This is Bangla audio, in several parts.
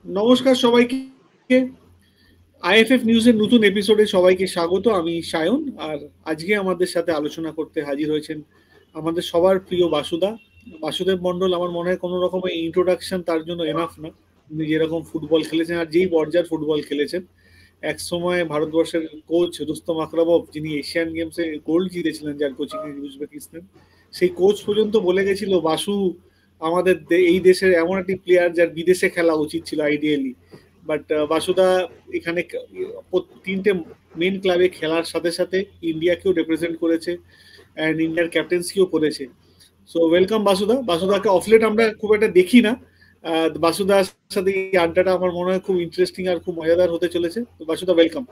নমস্কার সবাইকে। আইএফএফ নিউজের নতুন এপিসোডে সবাইকে স্বাগত। আমি সায়ন, আর আজকে আমাদের সাথে আলোচনা করতে হাজির হয়েছেন আমাদের সবার প্রিয় বাসুদেব মণ্ডল। আমার মনে হয় কোনো রকমের ইন্ট্রোডাকশন তার জন্য এনাফ না। উনি যেরকম ফুটবল খেলেছেন আর যেই পর্যায়ের ফুটবল খেলেছেন, এক সময় ভারতবর্ষের কোচ রুস্তম আকরামভ, যিনি এশিয়ান গেমসে গোল্ড জিতেছিলেন যার কোচিং এ উজবেকিস্তান, সেই কোচ পর্যন্ত বলে গেছিল বাসু আমাদের এই দেশের এমন একটি প্লেয়ার যার বিদেশে খেলা উচিত ছিল আইডিয়ালি। বাট বাসুদা এখানে তিনটে মেন ক্লাবে খেলার সাথে সাথে ইন্ডিয়াকেও রিপ্রেজেন্ট করেছে অ্যান্ড ইন্ডিয়ার ক্যাপ্টেন্সিও করেছে। So welcome বাসুদা। বাসুদাকে অফলেট আমরা খুব একটা দেখি না। বাসুদার সাথে এই আড্ডাটা আমার মনে হয় খুব ইন্টারেস্টিং আর খুব মজাদার হতে চলেছে। তো বাসুদা, ওয়েলকাম।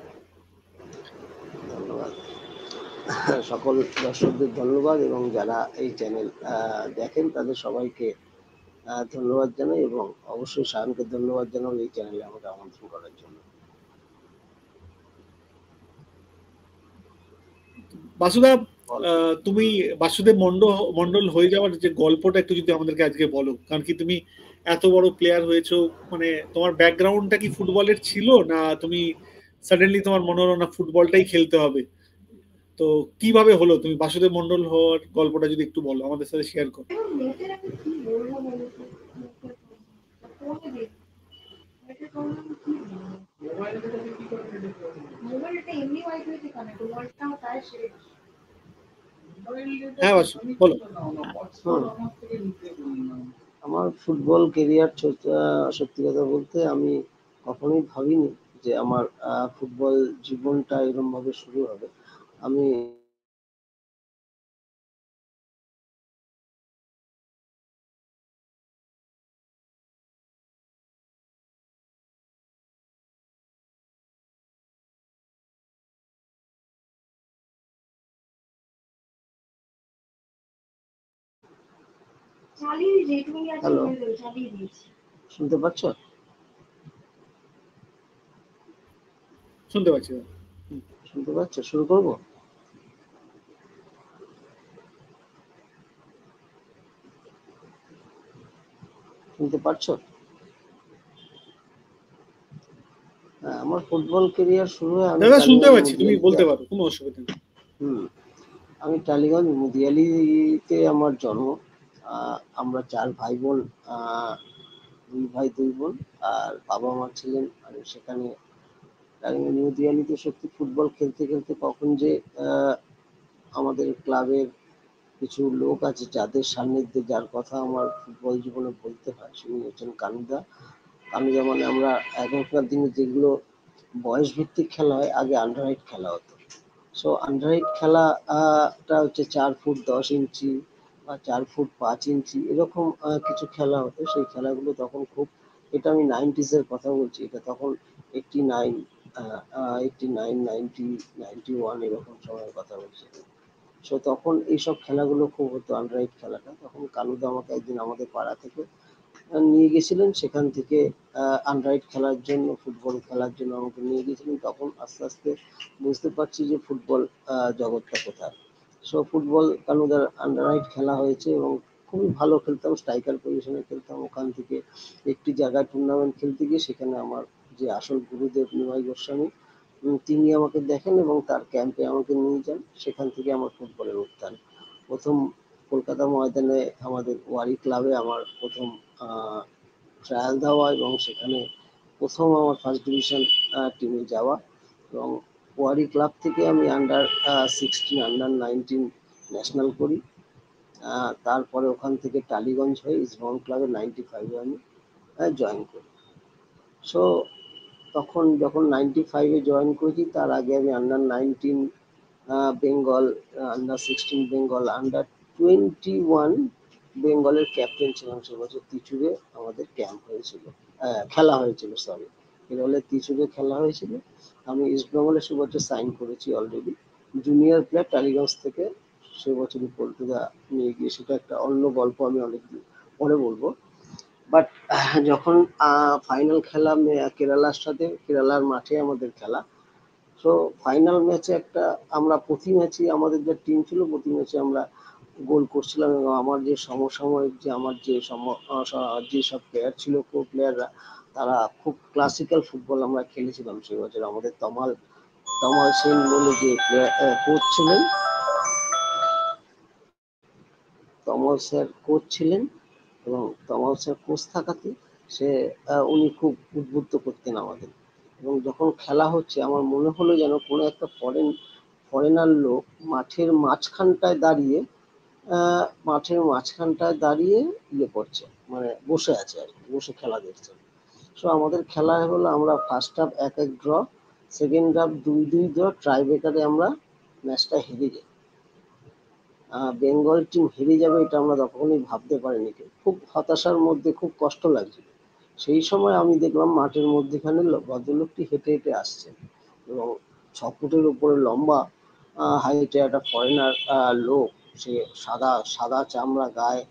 ধন্যবাদ সকল দর্শকদের, ধন্যবাদ, এবং যারা এই চ্যানেল দেখেন তাদের সবাইকে ধন্যবাদ জানাই, এবং অবশ্যই সায়নকে ধন্যবাদ জানাই এই চ্যানেলে আমাকে আমন্ত্রণ করার জন্য। বাসুদা, তুমি বাসুদেব মন্ডল হয়ে যাওয়ার যে গল্পটা একটু যদি আমাদেরকে আজকে বলো, কারণ কি তুমি এত বড় প্লেয়ার হয়েছো, মানে তোমার ব্যাকগ্রাউন্ডটা কি ফুটবলের ছিল, না তুমি সাডেনলি তোমার মনে হলো না ফুটবলটাই খেলতে হবে? তো কিভাবে হলো তুমি বাসুদেব মন্ডল হওয়ার গল্পটা যদি একটু বলো, আমাদের সাথে শেয়ার করো। হ্যাঁ বাসু, বলো। আমার ফুটবল কেরিয়ার, সত্যি কথা বলতে আমি কখনোই ভাবিনি যে আমার ফুটবল জীবনটা এরকম ভাবে শুরু হবে। আমি হ্যালো, শুনতে পাচ্ছ? শুনতে পাচ্ছি। শুনতে পাচ্ছ? শুরু করব? শুনতে পাচ্ছো? আমার ফুটবল কেরিয়ার শুরু হয় আমি দাদা শুনতে টালিগঞ্জ পাচ্ছি, তুমি মুদিয়ালিতে। বলতে পারো, কোনো অসুবিধা নেই। আমি টালিগঞ্জ মুদিয়ালিতে আমার জন্ম। আমরা 4 ভাই বোন, 2 ভাই 2 বোন, আর বাবা মা ছিলেন। আর সেখানে টালিগঞ্জ মুদিয়ালিতে সত্যি ফুটবল খেলতে খেলতে কখন যে আমাদের ক্লাবের কিছু লোক আছে যাদের সান্নিধ্যে, যার কথা আমার ফুটবল জীবনে বলতে হয়, তিনি হচ্ছেন কানুদা। কানুদা মানে আমরা এখনকার দিনে যেগুলো বয়স ভিত্তিক খেলা হয়, আগে আন্ডার 8 খেলা হতো। সো আন্ডার 8 খেলাটা হচ্ছে 4 ফুট 10 ইঞ্চি বা 4 ফুট 5 ইঞ্চি এরকম কিছু খেলা হতো। সেই খেলাগুলো তখন খুব, এটা আমি 90s এর কথা বলছি, এটা তখন 89, 89, 90, 91 এরকম সময়ের কথা বলছি। সো তখন এইসব খেলাগুলো খুব হতো, আন্ডার 8 খেলাটা। তখন কালুদা আমাকে একদিন আমাদের পাড়া থেকে নিয়ে গেছিলেন, সেখান থেকে আন্ডার 8 খেলার জন্য, ফুটবল খেলার জন্য আমাকে নিয়ে গেছিলেন। তখন আস্তে আস্তে বুঝতে পারছি যে ফুটবল জগৎটা কোথায়। সো ফুটবল কানুদার আন্ডার 8 খেলা হয়েছে এবং খুবই ভালো খেলতাম, স্ট্রাইকার পজিশনে খেলতাম। ওখান থেকে একটি জায়গায় টুর্নামেন্ট খেলতে গিয়ে সেখানে আমার যে আসল গুরুদেব নিমাই গোস্বামী, তিনি আমাকে দেখেন এবং তার ক্যাম্পে আমাকে নিয়ে যান। সেখান থেকে আমার ফুটবলের উত্থান। প্রথম কলকাতা ময়দানে আমাদের ওয়ারি ক্লাবে আমার প্রথম ট্রায়াল দেওয়া, এবং সেখানে প্রথম আমার ফার্স্ট ডিভিশন টিমে যাওয়া। এবং ওয়ারি ক্লাব থেকে আমি আন্ডার 16, আন্ডার 19 ন্যাশনাল করি। তারপরে ওখান থেকে টালিগঞ্জ হয়ে ইস্টবেঙ্গল ক্লাবে 95-এ আমি জয়েন করি। সো তখন যখন 95-এ জয়েন করেছি, তার আগে আমি under 19 Bengal, under 16 Bengal, under 21 বেঙ্গলের ক্যাপ্টেন ছিলাম। সে বছর তিচুরে আমাদের ক্যাম্প হয়েছিল, খেলা হয়েছিল, সরি, কেরলের তিচুরে খেলা হয়েছিল। আমি ইস্টবেঙ্গলে সে বছর সাইন করেছি অলরেডি, জুনিয়র প্লেয়ার টালিগঞ্জ থেকে। সে বছরই পল্টুদা নিয়ে গিয়ে, সেটা একটা অন্য গল্প, আমি অনেকদিন পরে বলবো। বাট যখন ফাইনাল খেলা কেরালার সাথে, কেরালার মাঠে আমাদের খেলা। সো ফাইনাল ম্যাচে একটা, আমরা প্রতি ম্যাচে আমাদের যে টিম ছিল, প্রতি ম্যাচে আমরা গোল করছিলাম, এবং আমার যে সমসাময়িক যে আমার যেসব প্লেয়ার ছিল, কো প্লেয়াররা, তারা খুব ক্লাসিক্যাল ফুটবল আমরা খেলেছিলাম সেই বছর। আমাদের তমাল তমাল সেন বলে যে কোচ ছিলেন, তমাল স্যার কোচ ছিলেন, এবং তমাল স্যার কোচ থাকাতে সে উনি খুব উদ্বুদ্ধ করতেন আমাদের। এবং যখন খেলা হচ্ছে আমার মনে হলো যেন কোনো একটা ফরেনার লোক মাঠের মাঝখানটায় দাঁড়িয়ে ইয়ে করছে, মানে বসে আছে আর কি, বসে খেলা দেখছে। সো আমাদের খেলা হলো, আমরা first half 1-1 draw, second half 2-2 draw, ট্রাইব্রেকারে আমরা ম্যাচটা হেরে যাই। বেঙ্গল টিম হেরে যাবে এটা আমরা তখনই ভাবতে পারিনি। খুব হতাশার মধ্যে, খুব কষ্ট লাগছিল। সেই সময় আমি দেখলাম মাঠের মধ্যেখানে ভদ্রলোকটি হেঁটে হেঁটে আসছে, এবং 6 ফুটের উপরে লম্বা হাইটে একটা ফরেনার লোক, সে সাদা সাদা চামড়া গায়ে,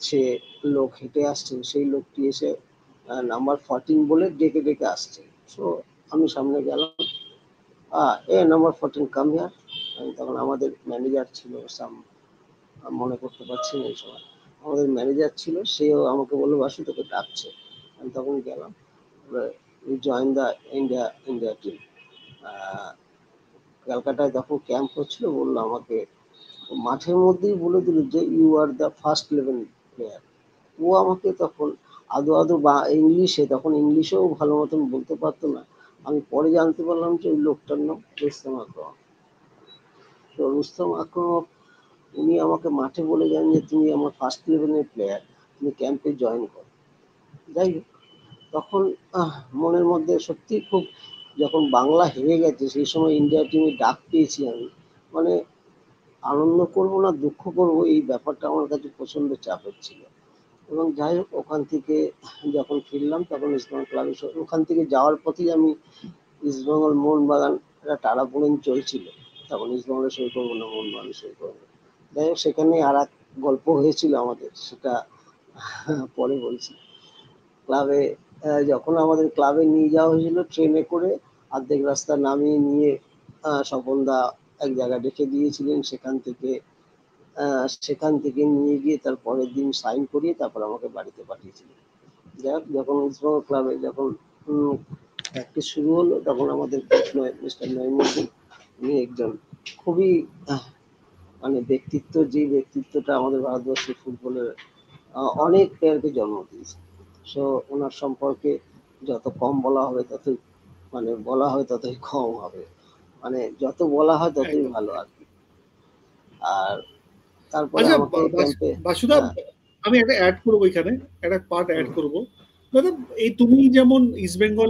সে লোক হেঁটে আসছে। সেই লোকটি এসে নাম্বার 14 বলে ডেকে ডেকে আসছে। সো আমি সামনে গেলাম, নাম্বার 14 কাম হিয়ার। তখন আমাদের ম্যানেজার ছিল, মনে করতে পারছি না এই সময়, আমাদের ম্যানেজার ছিল, সেও আমাকে বললো বাসু তোকে ডাকছে। আমি তখন গেলাম, জয়েন দ্য ইন্ডিয়া টিম। ক্যালকাটায় তখন ক্যাম্প হচ্ছিল, বললো আমাকে, মাঠের মধ্যেই বলে দিল যে you are the first 11 player. ও আমাকে তখন আদো আদো বা ইংলিশে, তখন ইংলিশেও ভালো মতন বলতে পারতো না। আমি পরে জানতে পারলাম যে ওই লোকটার নাম রুস্তম আকরম। তো রুস্তম আকরম উনি আমাকে মাঠে বলে যান যে তুমি আমার ফার্স্ট 11-এর প্লেয়ার, তুমি ক্যাম্পে জয়েন করো। যাই হোক, তখন মনের মধ্যে সত্যি খুব, যখন বাংলা হেরে গেছে সেই সময় ইন্ডিয়া টিমে ডাক পেয়েছি আমি, মানে আনন্দ করবো না দুঃখ করবো, এই ব্যাপারটা আমার কাছে প্রচন্ড চাপের ছিল। এবং যাই হোক, ওখান থেকে যখন ফিরলাম তখন ইস্টবেঙ্গল ক্লাবে, ওখান থেকে যাওয়ার পথেই আমি ইস্টবেঙ্গল মোহনবাগান একটা টানাপোড়েন চলছিল, তখন ইস্টবেঙ্গলের সই করবো না মোহনবাগানের সই করবো। যাই হোক, সেখানে আর এক গল্প হয়েছিল আমাদের, সেটা পরে বলছি। ক্লাবে যখন আমাদের ক্লাবে নিয়ে যাওয়া হয়েছিল ট্রেনে করে, অর্ধেক রাস্তা নামিয়ে নিয়ে স্বপনদা এক জায়গায় রেখে দিয়েছিলেন, সেখান থেকে নিয়ে গিয়ে তার পরের দিন সাইন করিয়ে তারপর আমাকে বাড়িতে পাঠিয়েছিলেন। যাই হোক, যখন ইস্টবেঙ্গল ক্লাবে যখন প্র্যাকটিস শুরু হলো, তখন আমাদের কোচ মিস্টার নঈমুদ্দিন, উনি একজন খুবই মানে ব্যক্তিত্ব, যে ব্যক্তিত্বটা আমাদের ভারতবর্ষের ফুটবলের অনেক প্লেয়ারকে জন্ম দিয়েছে। সো ওনার সম্পর্কে যত কম বলা হবে ততই, মানে বলা হয় ততই কম হবে, মানে যত বলা হয় ততই একদম। ভালো আর কি। আর তারপরে আচ্ছা, আমাকে ক্যাম্পে, বাসুদা, হ্যাঁ, আমি একটা অ্যাড করবো এখানে, একটা পার্ট অ্যাড হুম, করবো। দাদা, এই তুমি যেমন ইস্ট বেঙ্গল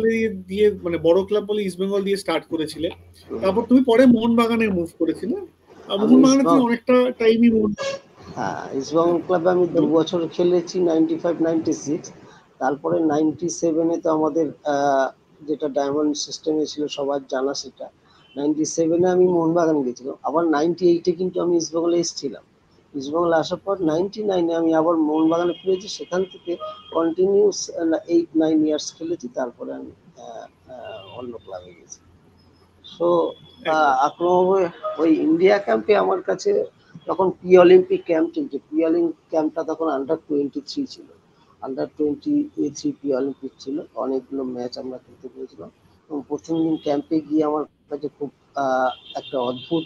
দিয়ে, মানে বড় ক্লাব বলে ইস্ট বেঙ্গল দিয়ে স্টার্ট করেছিলে, হুম। তারপর তুমি পরে মোহনবাগানে মুভ করেছিলে, আর আমি মোহনবাগানে তুমি ইস্টবেঙ্গল, অনেকটা টাইমই হ্যাঁ, হ্যাঁ, ইস্টবেঙ্গল ক্লাবে আমি দু বলো। বছর খেলেছি, 95-96। তারপরে 97-এ তো আমাদের যেটা ডায়মন্ড সিস্টেমে ছিল সবার জানা সেটা, 97-এ আমি মোহনবাগান গেছিলাম। আবার 98-এ কিন্তু আমি ইস্টবেঙ্গলে এসেছিলাম। ইস্টবেঙ্গলে আসার পর 99-এ আমি আবার মোহনবাগানে ফিরেছি, সেখান থেকে কন্টিনিউস 8-9 ইয়ার্স খেলেছি। তারপরে আমি অন্য ক্লাবে গেছি। সো একদম। আক্রমণভাবে ওই ইন্ডিয়া ক্যাম্পে আমার কাছে তখন প্রি অলিম্পিক ক্যাম্প চলছে। প্রি অলিম্পিক ক্যাম্পটা তখন আন্ডার 23 ছিল, আন্ডার 23 প্রি অলিম্পিক ছিল। অনেকগুলো ম্যাচ আমরা খেলতে পেরেছিলাম, এবং প্রথম দিন ক্যাম্পে গিয়ে আমার কাছে খুব একটা অদ্ভুত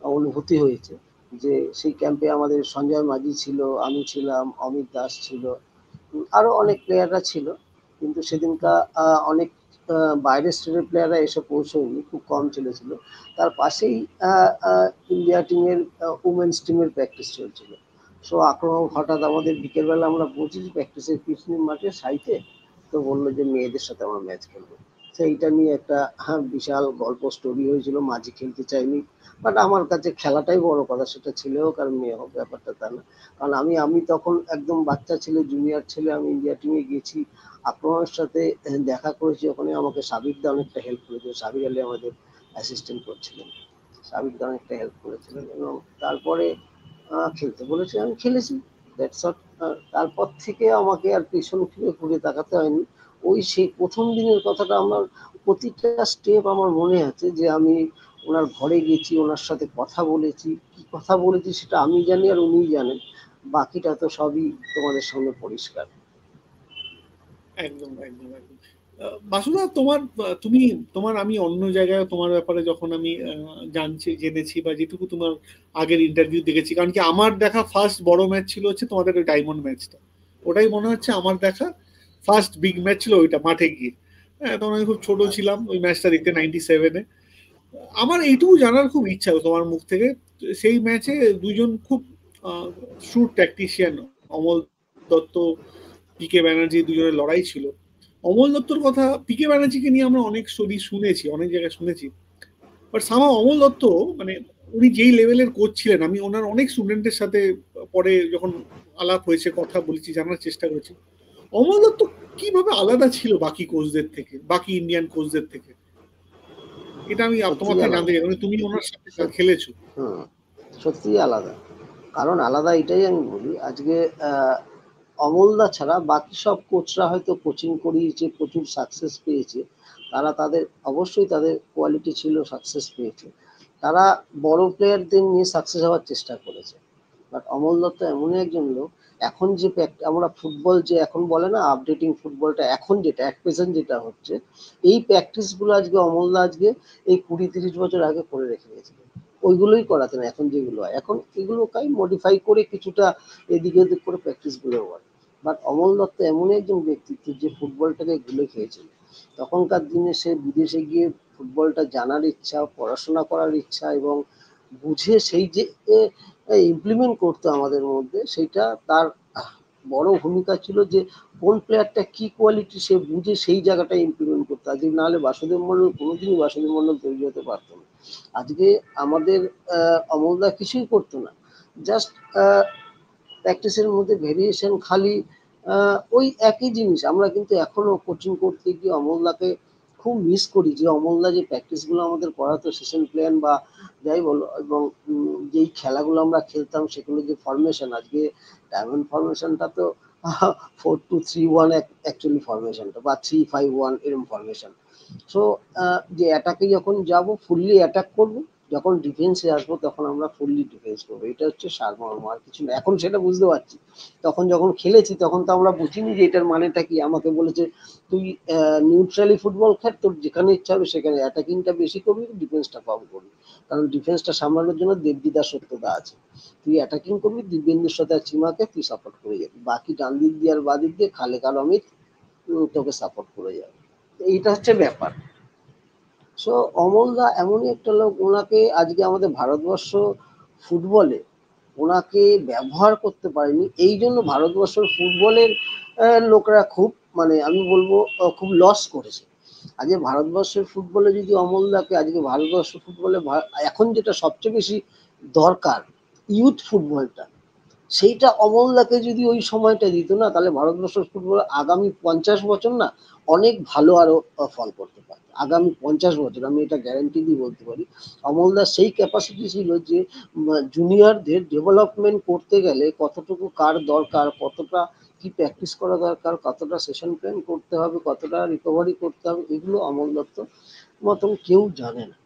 অনুভূতি হয়েছে, যে সেই ক্যাম্পে আমাদের সঞ্জয় মাঝি ছিল, আমি ছিলাম, অমিত দাস ছিল, আরো অনেক প্লেয়াররা ছিল। কিন্তু সেদিনকা অনেক বাইরের স্টেটের প্লেয়াররা এসে পৌঁছয়নি, খুব কম ছেলে ছিল। তার পাশেই ইন্ডিয়া টিমের উমেন্স টিমের প্র্যাকটিস চলছিল। সো আক্রমণ হঠাৎ আমাদের বিকেলবেলা আমরা পৌঁছেছি প্র্যাকটিসের পিছনের মাঠে সাইটে, তো বললো যে মেয়েদের সাথে আমরা ম্যাচ খেলবো। সেইটা নিয়ে একটা বিশাল গল্প স্টোরি হয়েছিল। মাঝি খেলতে চাইনি, বাট আমার কাছে খেলাটাই বড় কথা, সেটা ছেলে হোক আর মেয়ে হোক, ব্যাপারটা তা না। কারণ আমি তখন একদম বাচ্চা ছেলে, জুনিয়র ছেলে, আমি ইন্ডিয়া টিমে গেছি। আক্রমণের সাথে দেখা করেছি, ওখানে আমাকে সাবিকদা অনেকটা হেল্প করেছিল, সাবির আলী আমাদের অ্যাসিস্ট্যান্ট করছিলেন, সাবিকদা অনেকটা হেল্প করেছিলেন। এবং তারপরে খেলতে বলেছে, আমি খেলেছি, দ্যাটস অল। তারপর থেকে আমাকে আর পেছন ফিরে ঘুরে তাকাতে হয়নি। ওই সেই প্রথম দিনের কথাটা আমার প্রতিটা স্টেপ আমার মনে আছে, যে আমি ওনার ঘরে গেছি, ওনার সাথে কথা বলেছি, কি কথা বলেছি সেটা আমি জানি আর উনিই জানেন, বাকিটা তো সবই তোমাদের সামনে পরিষ্কার। একদম একদম একদম। বাসুদা, তোমার আমি অন্য জায়গায় তোমার ব্যাপারে যখন আমি জেনেছি বা যেটুকু তোমার আগের ইন্টারভিউ দেখেছি, কারণ কি আমার দেখা ফার্স্ট বড় ম্যাচ ছিল হচ্ছে তোমাদের ওই ডায়মন্ড ম্যাচটা। ওটাই মনে হচ্ছে আমার দেখা ফার্স্ট বিগ ম্যাচ ছিল ওইটা, মাঠে গিয়ে। হ্যাঁ, তখন আমি খুব ছোট ছিলাম ওই ম্যাচটা দেখতে, 97-এ। আমার এইটুকু জানার খুব ইচ্ছা তোমার মুখ থেকে, সেই ম্যাচে দুজন খুব শুট ট্যাকটিশিয়ান, অমল দত্ত, পিকে ব্যানার্জি, দুজনের লড়াই ছিল। অমল দত্তর কথা, পিকে ব্যানার্জিকে নিয়ে আমরা অনেক স্টোরি শুনেছি, অনেক জায়গায় শুনেছি, বাট সামা অমল দত্ত, মানে উনি যেই লেভেলের কোচ ছিলেন, আমি ওনার অনেক স্টুডেন্টের সাথে পরে যখন আলাপ হয়েছে, কথা বলেছি, জানার চেষ্টা করেছি, অমল দত্ত কিভাবে আলাদা ছিল বাকি কোচদের থেকে, বাকি ইন্ডিয়ান কোচদের থেকে। এটা আমি সত্যি তোমার থেকে জানতে আলাদা। চাই, মানে তুমি ওনার সাথে সত- খেলেছো। হুম, সত্যিই আলাদা। কারণ আলাদা এটাই আমি বলি, আজকে অমলদা ছাড়া বাকি সব কোচরা হয়তো কোচিং করিয়েছে, প্রচুর সাকসেস পেয়েছে, তারা তাদের অবশ্যই তাদের কোয়ালিটি ছিল, সাকসেস পেয়েছে, তারা বড় প্লেয়ারদের নিয়ে সাকসেস হওয়ার চেষ্টা করেছে। বাট অমল দত্ত এমনই একজন লোক, এখন যে আমরা ফুটবল যে এখন বলে না আপডেটিং ফুটবলটা, এখন যেটা অ্যাট প্রেজেন্ট যেটা হচ্ছে, এই প্র্যাকটিসগুলো আজকে অমলদা আজকে এই 20-30 বছর আগে করে রেখে গেছিল। ওইগুলোই করাতেন, এখন যেগুলো হয় এখন এগুলোকেই মডিফাই করে কিছুটা এদিকে ওদিক করে প্র্যাকটিসগুলো হয়। বাট অমল দত্ত এমন একজন ব্যক্তিত্ব যে ফুটবলটাকে গুলে খেয়েছিল। তখনকার দিনে সে বিদেশে গিয়ে ফুটবলটা জানার ইচ্ছা, পড়াশোনা করার ইচ্ছা এবং বুঝে সেই যে ইমপ্লিমেন্ট করতো আমাদের মধ্যে, সেইটা তার বড় ভূমিকা ছিল যে কোন প্লেয়ারটা কি কোয়ালিটি সে বুঝে সেই জায়গাটা ইমপ্লিমেন্ট করতো। আজকে নাহলে বাসুদেব মন্ডল কোনোদিনই বাসুদেব মন্ডল তৈরি হতে পারতো না। আজকে আমাদের অমলদা কিছুই করতো না, জাস্ট প্র্যাকটিসের মধ্যে ভেরিয়েশন খালি ওই একই জিনিস। আমরা কিন্তু এখনো কোচিং করতে গিয়ে অমলদাকে খুব মিস করি, যে অমলদা যে প্র্যাকটিসগুলো আমাদের করাতো সেশন প্ল্যান বা যাই বলো, এবং যেই খেলাগুলো আমরা খেলতাম সেগুলো যে ফরমেশন, আজকে ডায়মন্ড ফরমেশনটা তো 4-2-3-1 অ্যাকচুয়ালি ফরমেশনটা, বা 3-5-1 এরকম ফরমেশন। সো যে অ্যাটাকে যখন যাব ফুললি অ্যাটাক করব, যখন ডিফেন্সে আসবো তখন আমরা ফুললি ডিফেন্স করবো, এটা হচ্ছে সারমর্ম, আর কিছু না। এখন সেটা বুঝতে পারছি, তখন যখন খেলেছি তখন তো আমরা বুঝিনি যে এটার মানেটা কি। আমাকে বলেছে তুই নিউট্রালি ফুটবল খেল, তোর যেখানে ইচ্ছা হবে সেখানে অ্যাটাকিংটা বেশি করবি, ডিফেন্সটা কম করবি, কারণ ডিফেন্সটা সামলানোর জন্য দেবজিদা সত্যতা আছে। তুই অ্যাটাকিং করবি, দিব্যেন্দুর সাথে আর চিমাকে তুই সাপোর্ট করে যাবি, বাকি ডান দিক দিয়ে আর বাঁ দিক দিয়ে খালেক আর অমিত তোকে সাপোর্ট করে যাবে। এইটা হচ্ছে ব্যাপার। সো অমলদা এমনই একটা লোক, ওনাকে আজকে আমাদের ভারতবর্ষ ফুটবলে ওনাকে ব্যবহার করতে পারেনি, এই জন্য ভারতবর্ষের ফুটবলের লোকরা খুব, মানে আমি বলবো খুব লস করেছে। আজকে ভারতবর্ষের ফুটবলে যদি অমলদাকে, আজকে ভারতবর্ষ ফুটবলে এখন যেটা সবচেয়ে বেশি দরকার, ইউথ ফুটবলটা, সেইটা অমলদাকে যদি ওই সময়টা দিত না, তাহলে ভারতবর্ষের ফুটবল আগামী 50 বছর না অনেক ভালো আরো ফল করতে পারে। আগামী 50 বছর আমি এটা গ্যারান্টি দিয়ে বলতে পারি। অমলদার সেই ক্যাপাসিটি ছিল যে জুনিয়রদের ডেভেলপমেন্ট করতে গেলে কতটুকু কার দরকার, কতটা কি প্র্যাকটিস করা দরকার, কতটা সেশন প্ল্যান করতে হবে, কতটা রিকভারি করতে হবে, এগুলো অমল দত্ত মতন কেউ জানে না।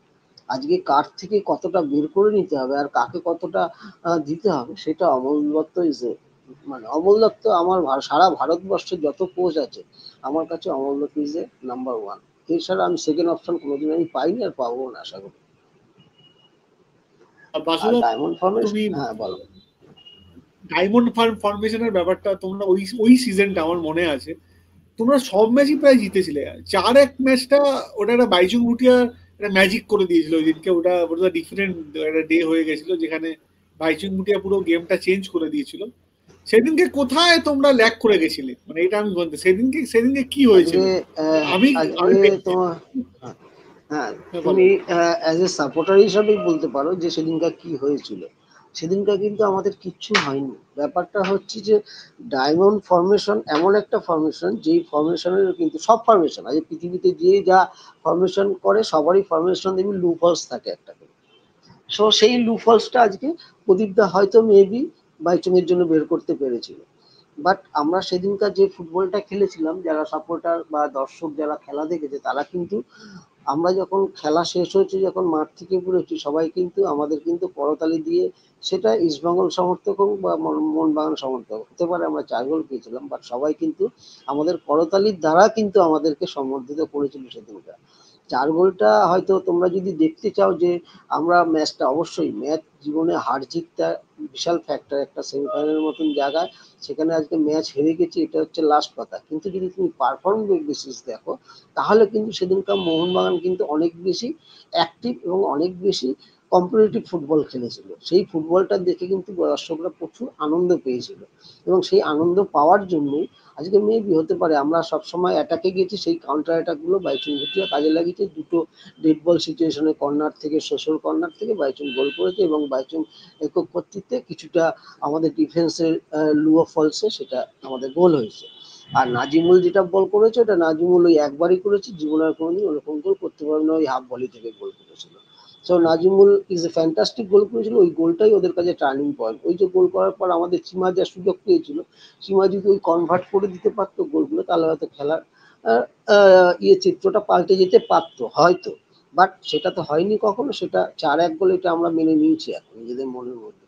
আজকে কার থেকে কতটা বের করে নিতে হবে আর কাকে কতটা দিতে হবে, সেটা অমল দত্ত ইজ এ, মানে অমল দত্ত আমার সারা ভারতবর্ষের যত কোচ আছে আমার কাছে Amal Dutta is a number 1। এছাড়া আমি সেকেন্ড অপশন কোনোদিন আমি পাইনি আর পাবো না আশা করি। আর বাসুদা, ডায়মন্ড ফরমেশন, তুমি হ্যাঁ বলো। ডায়মন্ড ফরমেশনের ব্যাপারটা, তোমরা ওই ওই সিজনটা আমার মনে আছে, তোমরা সব ম্যাচই প্রায় জিতেছিলে। 4-1 ম্যাচটা, ওটা একটা বাইচুং ভুটিয়া একটা ম্যাজিক করে দিয়েছিল ওই দিনকে। ওটা ওটা ডিফারেন্ট একটা ডে হয়ে গেছিল, যেখানে বাইচুং ভুটিয়া পুরো গেমটা চেঞ্জ করে দিয়েছিল। সেদিনকে কোথায় তোমরা ল্যাক করে গেছিলে, মানে এটা আমি বলতে, সেদিনকে সেদিনকে কি হয়েছিল? আজকে আমি আজকে আমি তোমার, হ্যাঁ, হ্যাঁ, বলো। তুমি অ্যাজ এ সাপোর্টার হিসাবেই বলতে পারো যে সেদিনকার কি হয়েছিল। সেদিনকার কিন্তু আমাদের কিচ্ছু হয়নি। ব্যাপারটা হচ্ছে যে ডায়মন্ড ফরমেশন এমন একটা ফরমেশন, যেই ফরমেশনের কিন্তু সব ফরমেশন আজ পৃথিবীতে যে যা ফরমেশন করে সবারই ফরমেশন দেখবি লুফলস থাকে একটা করে। সো সেই লুফলসটা আজকে প্রদীপদা হয়তো মেবি বাইচুংয়ের জন্য বের করতে পেরেছিল। বাট আমরা সেদিনকার যে ফুটবলটা খেলেছিলাম, যারা সাপোর্টার বা দর্শক যারা খেলা দেখেছে তারা কিন্তু আমরা যখন খেলা শেষ হয়েছে, যখন মাঠ থেকে বেরোচ্ছি, সবাই কিন্তু আমাদের কিন্তু করতালি দিয়ে, সেটা ইস্টবেঙ্গল সমর্থক হোক বা মোহনবাগান সমর্থক হতে পারে, আমরা 4 গোল পেয়েছিলাম, বাট সবাই কিন্তু আমাদের করতালির দ্বারা কিন্তু আমাদেরকে সম্বর্ধিত করেছিল সেদিনটা। 4 গোলটা হয়তো তোমরা যদি দেখতে চাও যে আমরা ম্যাচটা, অবশ্যই ম্যাচ জীবনে হার জিতটা বিশাল ফ্যাক্টর, একটা সেমিফাইনালের মতন জায়গায় সেখানে আজকে ম্যাচ হেরে গেছি, এটা হচ্ছে লাস্ট কথা। কিন্তু যদি তুমি পারফরমেন্স বেসিস দেখো, তাহলে কিন্তু সেদিনকার মোহনবাগান কিন্তু অনেক বেশি অ্যাক্টিভ এবং অনেক বেশি কম্পিটিটিভ ফুটবল খেলেছিল। সেই ফুটবলটা দেখে কিন্তু দর্শকরা প্রচুর আনন্দ পেয়েছিল, এবং সেই আনন্দ পাওয়ার জন্যই আজকে মেবি হতে পারে আমরা সবসময় অ্যাটাকে গেছি, সেই কাউন্টার অ্যাটাকগুলো বাইচুং ভুটিয়া কাজে লাগিয়েছে। দুটো ডেড বল সিচুয়েশনে কর্নার থেকে, শেষর কর্নার থেকে বাইচুং গোল করেছে, এবং বাইচুং একক কর্তৃত্বে কিছুটা আমাদের ডিফেন্সের লুয়ো ফলসে সেটা আমাদের গোল হয়েছে। আর নাজিমুল যেটা বল করেছে, ওটা নাজিমুল ওই একবারই করেছে, জীবনে আর কোনোদিন ওরকম গোল করতে পারবে না, ওই হাফ ভলি থেকে গোল করেছিল। So Nazimul is a fantastic goal করেছিল, ওই গোলটাই ওদের কাছে টার্নিং পয়েন্ট। ওই যে গোল করার পর আমাদের চিমা যা সুযোগ পেয়েছিল, চিমা যদি ওই কনভার্ট করে দিতে পারতো গোলগুলো, তাহলে হয়তো খেলার চিত্রটা পাল্টে যেতে পারতো হয়তো, বাট সেটা তো হয়নি কখনো। সেটা 4-1 গোল, এটা আমরা মেনে নিয়েছি এখন নিজেদের মনের মধ্যে।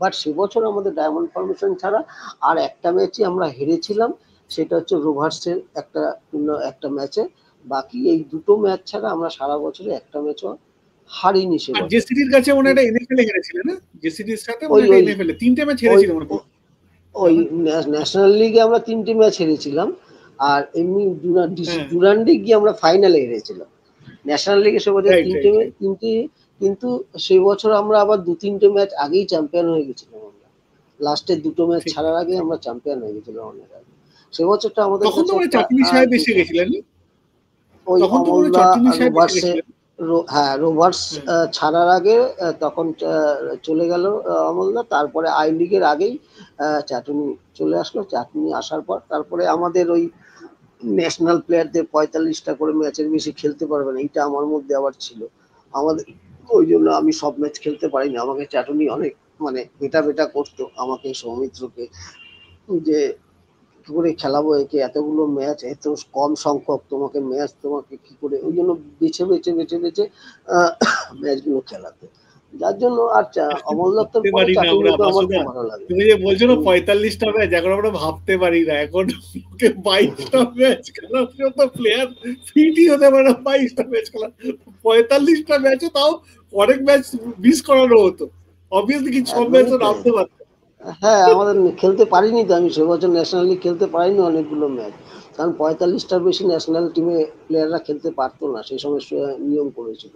বাট সে বছর আমাদের ডায়মন্ড ফরমেশন ছাড়া আর একটা ম্যাচই আমরা হেরেছিলাম, সেটা হচ্ছে রোভার্সের একটা ম্যাচে। বাকি এই দুটো ম্যাচ ছাড়া আমরা সারা বছরে একটা ম্যাচও হারিনি সে আর বছর। জেসিটির কাছে মনে একটা এনএফএল এ হেরেছিল না, জেসিটির সাথে ওই মনে একটা ওই এনএফএল এ 3টে ম্যাচ ওই হেরেছিল মনে হয়। ওই ন্যাশনাল লিগে আমরা 3টে ম্যাচ হেরেছিলাম, আর এমনি হ্যাঁ, ডুরান্ডে গিয়ে আমরা ফাইনালে হেরেছিলাম। ন্যাশনাল লিগে সে বছর রাইট রাইট রাইট। তিনটে, কিন্তু সেই বছর আমরা আবার 2-3টে ম্যাচ আগেই চ্যাম্পিয়ন হয়ে গেছিলাম আমরা। লাস্টের দুটো ম্যাচ ঠিক ছাড়ার আগে ঠিক। আমরা চ্যাম্পিয়ন হয়ে গেছিলাম অনেক আগে। সে বছরটা আমাদের তখন তো কাছে মানে একটা চাটুনি সাহেব এসে বিশাল, গেছিলেন। ওই তখন তো মনে হয় অমলদা চাটুনি সাহেব এসে রোভার্সে, গেছিলেন। হ্যাঁ রোভার্স হ্যাঁ, ছাড়ার আগে তখন চলে গেল অমলদা, তারপরে আই লিগের আগেই চাটুনি চলে আসলো। চাটুনি আসার পর তারপরে আমাদের ওই ন্যাশনাল প্লেয়ারদের 45টা করে ম্যাচের বেশি খেলতে পারবে না, এইটা আমার মধ্যে আবার ছিল আমাদের। ওই জন্য আমি সব ম্যাচ খেলতে পারিনি, আমাকে চাটুনি অনেক মানে বেটা বেটা করতো আমাকে, সৌমিত্রকে, যে কি করে খেলাবো একে, এতগুলো ম্যাচ এত কম সংখ্যক, তোমাকে ম্যাচ তোমাকে কি করে, ওই জন্য বেছে বেছে বেছে বেছে ম্যাচগুলো খেলাতে। যার জন্য আর অমল দত্তর ভাবতে পরে পারি না আমরা চাটুনিকে আমার বাসুদা। খুব ভালো লাগে। তুমি যে বলছো না 45টা ম্যাচ, এখন আমরা ভাবতে পারি না। এখন ওকে 22টা ম্যাচ খেলার জন্য প্লেয়ার ফিটই হতে পারে না। 22টা ম্যাচ খেলা, 45টা ম্যাচও তাও অনেক ম্যাচ মিস করানো হতো। অবভিয়াসলি কিছু সব একদমই ম্যাচও তাই। নামতে পারতো। হ্যাঁ, আমাদের খেলতে পারিনি তো, আমি সে বছর ন্যাশনাল লিগ খেলতে পারিনি অনেকগুলো ম্যাচ, কারণ 45টার বেশি ন্যাশনাল টিমে প্লেয়াররা খেলতে পারতো না, সেই সময় নিয়ম করেছিল।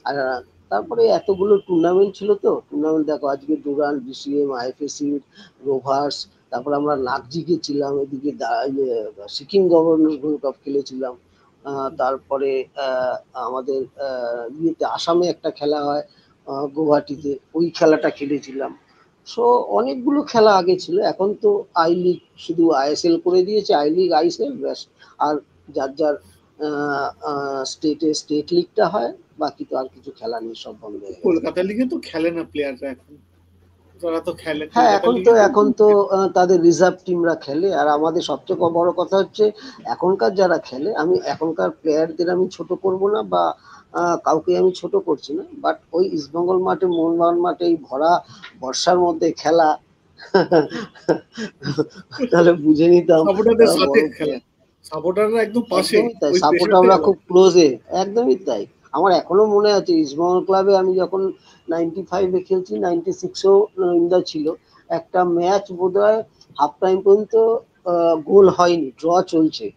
আর তারপরে এতগুলো টুর্নামেন্ট ছিল, তো টুর্নামেন্ট দেখো আজকে ডুরান্ড, বিসিএম, আইএফএসি, রোভার্স, তারপরে আমরা নাকজি গেছিলাম, এদিকে সিকিম গভর্নর গোল্ড কাপ খেলেছিলাম। তারপরে আমাদের ইয়েতে আসামে একটা খেলা হয় গুয়াহাটিতে, ওই খেলাটা খেলেছিলাম। সো অনেকগুলো খেলা আগে ছিল, এখন তো আই লিগ শুধু আইএসএল করে দিয়েছে, আই লিগ আইএসএল ব্যাস। আর যার যার স্টেট লিগটা হয়, বাকি তো আর কিছু খেলা নেই, সব বন্ধ হয়ে গেছে। কলকাতা লিগে তো খেলে না প্লেয়াররা এখন, যারা তো খেলে হ্যাঁ, কলকাতা লিগে তো। এখন তো তাদের রিজার্ভ টিমরা খেলে। আর আমাদের সবচেয়ে বড় কথা হচ্ছে এখনকার যারা খেলে, আমি এখনকার প্লেয়ারদের আমি ছোট করব না, বা কাউকে আমি ছোট করছি না, বাট ওই ইস্টবেঙ্গল মাঠে, মোহনবাগান মাঠে এই ভরা বর্ষার মধ্যে খেলা, তাহলে বুঝে নিতাম সাপোর্টারদের সাথে বড় খেলা, প্লেয়ার। সাপোর্টাররা একদম পাশে, একদমই তাই, ওই সাপোর্ট প্রেশারটা আমরা এলাম। খুব ক্লোজে। একদমই তাই। আমার এখনো মনে আছে ইস্টবেঙ্গল ক্লাবে আমি যখন 95-এ খেলছি, 96-এও নইন্দা ছিল, একটা ম্যাচ বোধহয় হাফ টাইম পর্যন্ত গোল হয়নি, ড্র চলছে।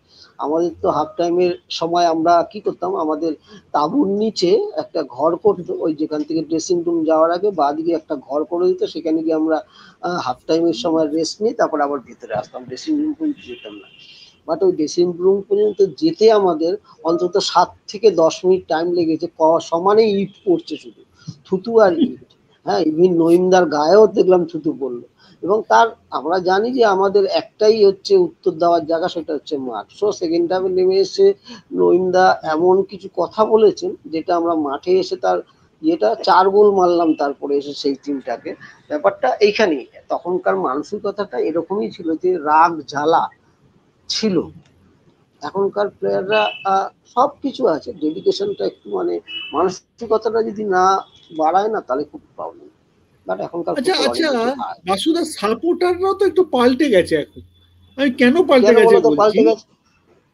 আমাদের তো হাফ টাইমের সময় আমরা কি করতাম, আমাদের তাঁবুর নিচে একটা ঘর করতো, ওই যেখান থেকে ড্রেসিং রুম যাওয়ার আগে বাঁদিকে একটা ঘর করে দিত, সেখানে গিয়ে আমরা হাফ টাইমের সময় রেস্ট নিয়ে তারপর আবার ভেতরে আসতাম, ড্রেসিং রুম পর্যন্ত যেতাম না। বাট ওই ড্রেসিং রুম পর্যন্ত যেতে আমাদের অন্তত 7 থেকে 10 মিনিট টাইম লেগেছে, সমানে ইট পড়ছে শুধু, থুতু আর ইট। হ্যাঁ, ইভিন নইমদার গায়েও দেখলাম থুতু পড়লো। এবং তার আমরা জানি যে আমাদের একটাই হচ্ছে উত্তর দেওয়ার জায়গা, সেটা হচ্ছে মাঠ। সো সেকেন্ড হাফে নেমে এসে নইমদা এমন কিছু কথা বলেছেন, যেটা আমরা মাঠে এসে তার ইয়েটা 4 গোল মারলাম তারপরে এসে সেই টিমটাকে। ব্যাপারটা এইখানেই, তখনকার মানসিকতাটা এরকমই ছিল, যে রাগ জ্বালা ছিল। এখনকার প্লেয়াররা সবকিছু আছে, ডেডিকেশনটা একটু মানে মানসিকতাটা যদি না বাড়ায় না তাহলে খুব প্রবলেম। বাট এখনকার আচ্ছা ফুটবল অনেক আচ্ছা, কিছু হার। বাসুদার সাপোর্টাররাও তো একটু পাল্টে গেছে এখন। আমি কেন পাল্টে কেন গেছে বলো তো বলছি, পাল্টে গেছে?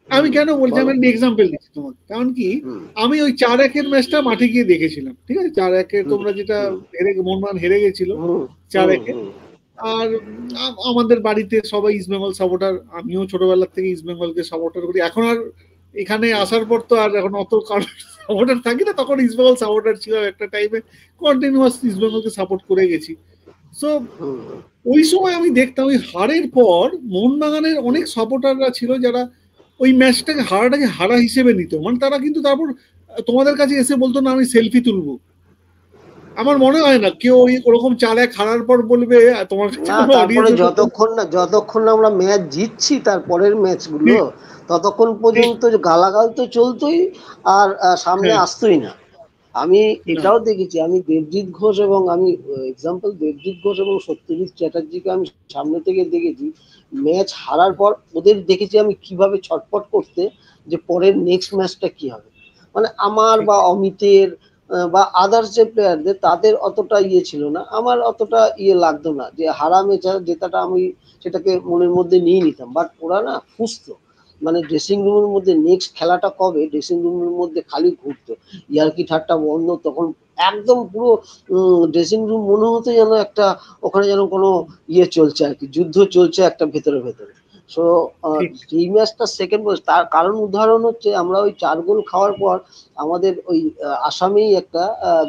আমি কেন বলছি, বলো। আমি একটা এক্সাম্পল দিচ্ছি তোমাকে। কারণ কি, হুম আমি ওই 4-1 ম্যাচটা মাঠে গিয়ে দেখেছিলাম, ঠিক আছে? 4-1 হুম তোমরা যেটা হুম মোহনবাগান হেরে গেছিল হুম হুম 4-1। হুম আর আমাদের বাড়িতে সবাই ইস্ট বেঙ্গল সাপোর্টার, আমিও ছোটবেলার থেকে ইস্ট বেঙ্গলকে সাপোর্টার করি। এখন আর এখানে আসার পর তো আর এখন অত কারণ সাপোর্টার থাকি না, তখন ইস্ট বেঙ্গল সাপোর্টার ছিল একটা টাইমে, কন্টিনিউয়াস ইস্ট বেঙ্গলকে সাপোর্ট করে গেছি। সো হুম ওই সময় আমি দেখতাম ওই হারের পর মোহনবাগানের অনেক হুম সাপোর্টাররা ছিল যারা ওই ম্যাচটাকে হারাটাকে হারা হিসেবে নিত। মানে তারা কিন্তু তারপর তোমাদের কাছে এসে বলতো না আমি সেলফি তুলবো। আমার মনে হয় না কেউ ওই ওরকম 4-1 হারার পর বলবে তোমার কাছে না, কোনো তারপরে অডিয়েন্স এসে বলবে। যতক্ষণ না আমরা ম্যাচ জিতছি, তারপরের ম্যাচগুলো ঠিক ততক্ষণ ঠিক পর্যন্ত গালাগাল তো চলতোই, আর সামনে হ্যাঁ আসতোই না। আমি না এটাও দেখেছি, আমি দেবজিৎ ঘোষ এবং আমি এক্সাম্পল দেবজিৎ ঘোষ এবং সত্যজিৎ চ্যাটার্জিকে আমি সামনে থেকে দেখেছি। ম্যাচ হারার পর ওদের দেখেছি আমি কিভাবে ছটফট করতে, যে পরের নেক্সট ম্যাচটা কি হবে। মানে আমার ঠিক বা অমিতের বা আদার্স যে প্লেয়ারদের, তাদের অতটা ইয়ে ছিল না, আমার অতটা ইয়ে লাগতো না যে হারা ম্যাচ জেতাটা আমি সেটাকে মনের মধ্যে নিয়ে নিতাম। বাট ওরা না ফুসতো, মানে ড্রেসিং রুমের মধ্যে নেক্সট খেলাটা কবে, ড্রেসিং রুমের মধ্যে খালি ঘুরতো, ইয়ার্কি ঠাট্টা বন্ধ তখন। একদম পুরো ড্রেসিং রুম মনে হতো যেন একটা, ওখানে যেন কোনো ইয়ে চলছে আর কি, যুদ্ধ চলছে একটা ভেতরে ভেতরে। সো ঠিক এই ম্যাচটা সেকেন্ড ম্যাচ, তার কারণ উদাহরণ হচ্ছে আমরা ওই 4 গোল খাওয়ার পর আমাদের ওই আসামেই একটা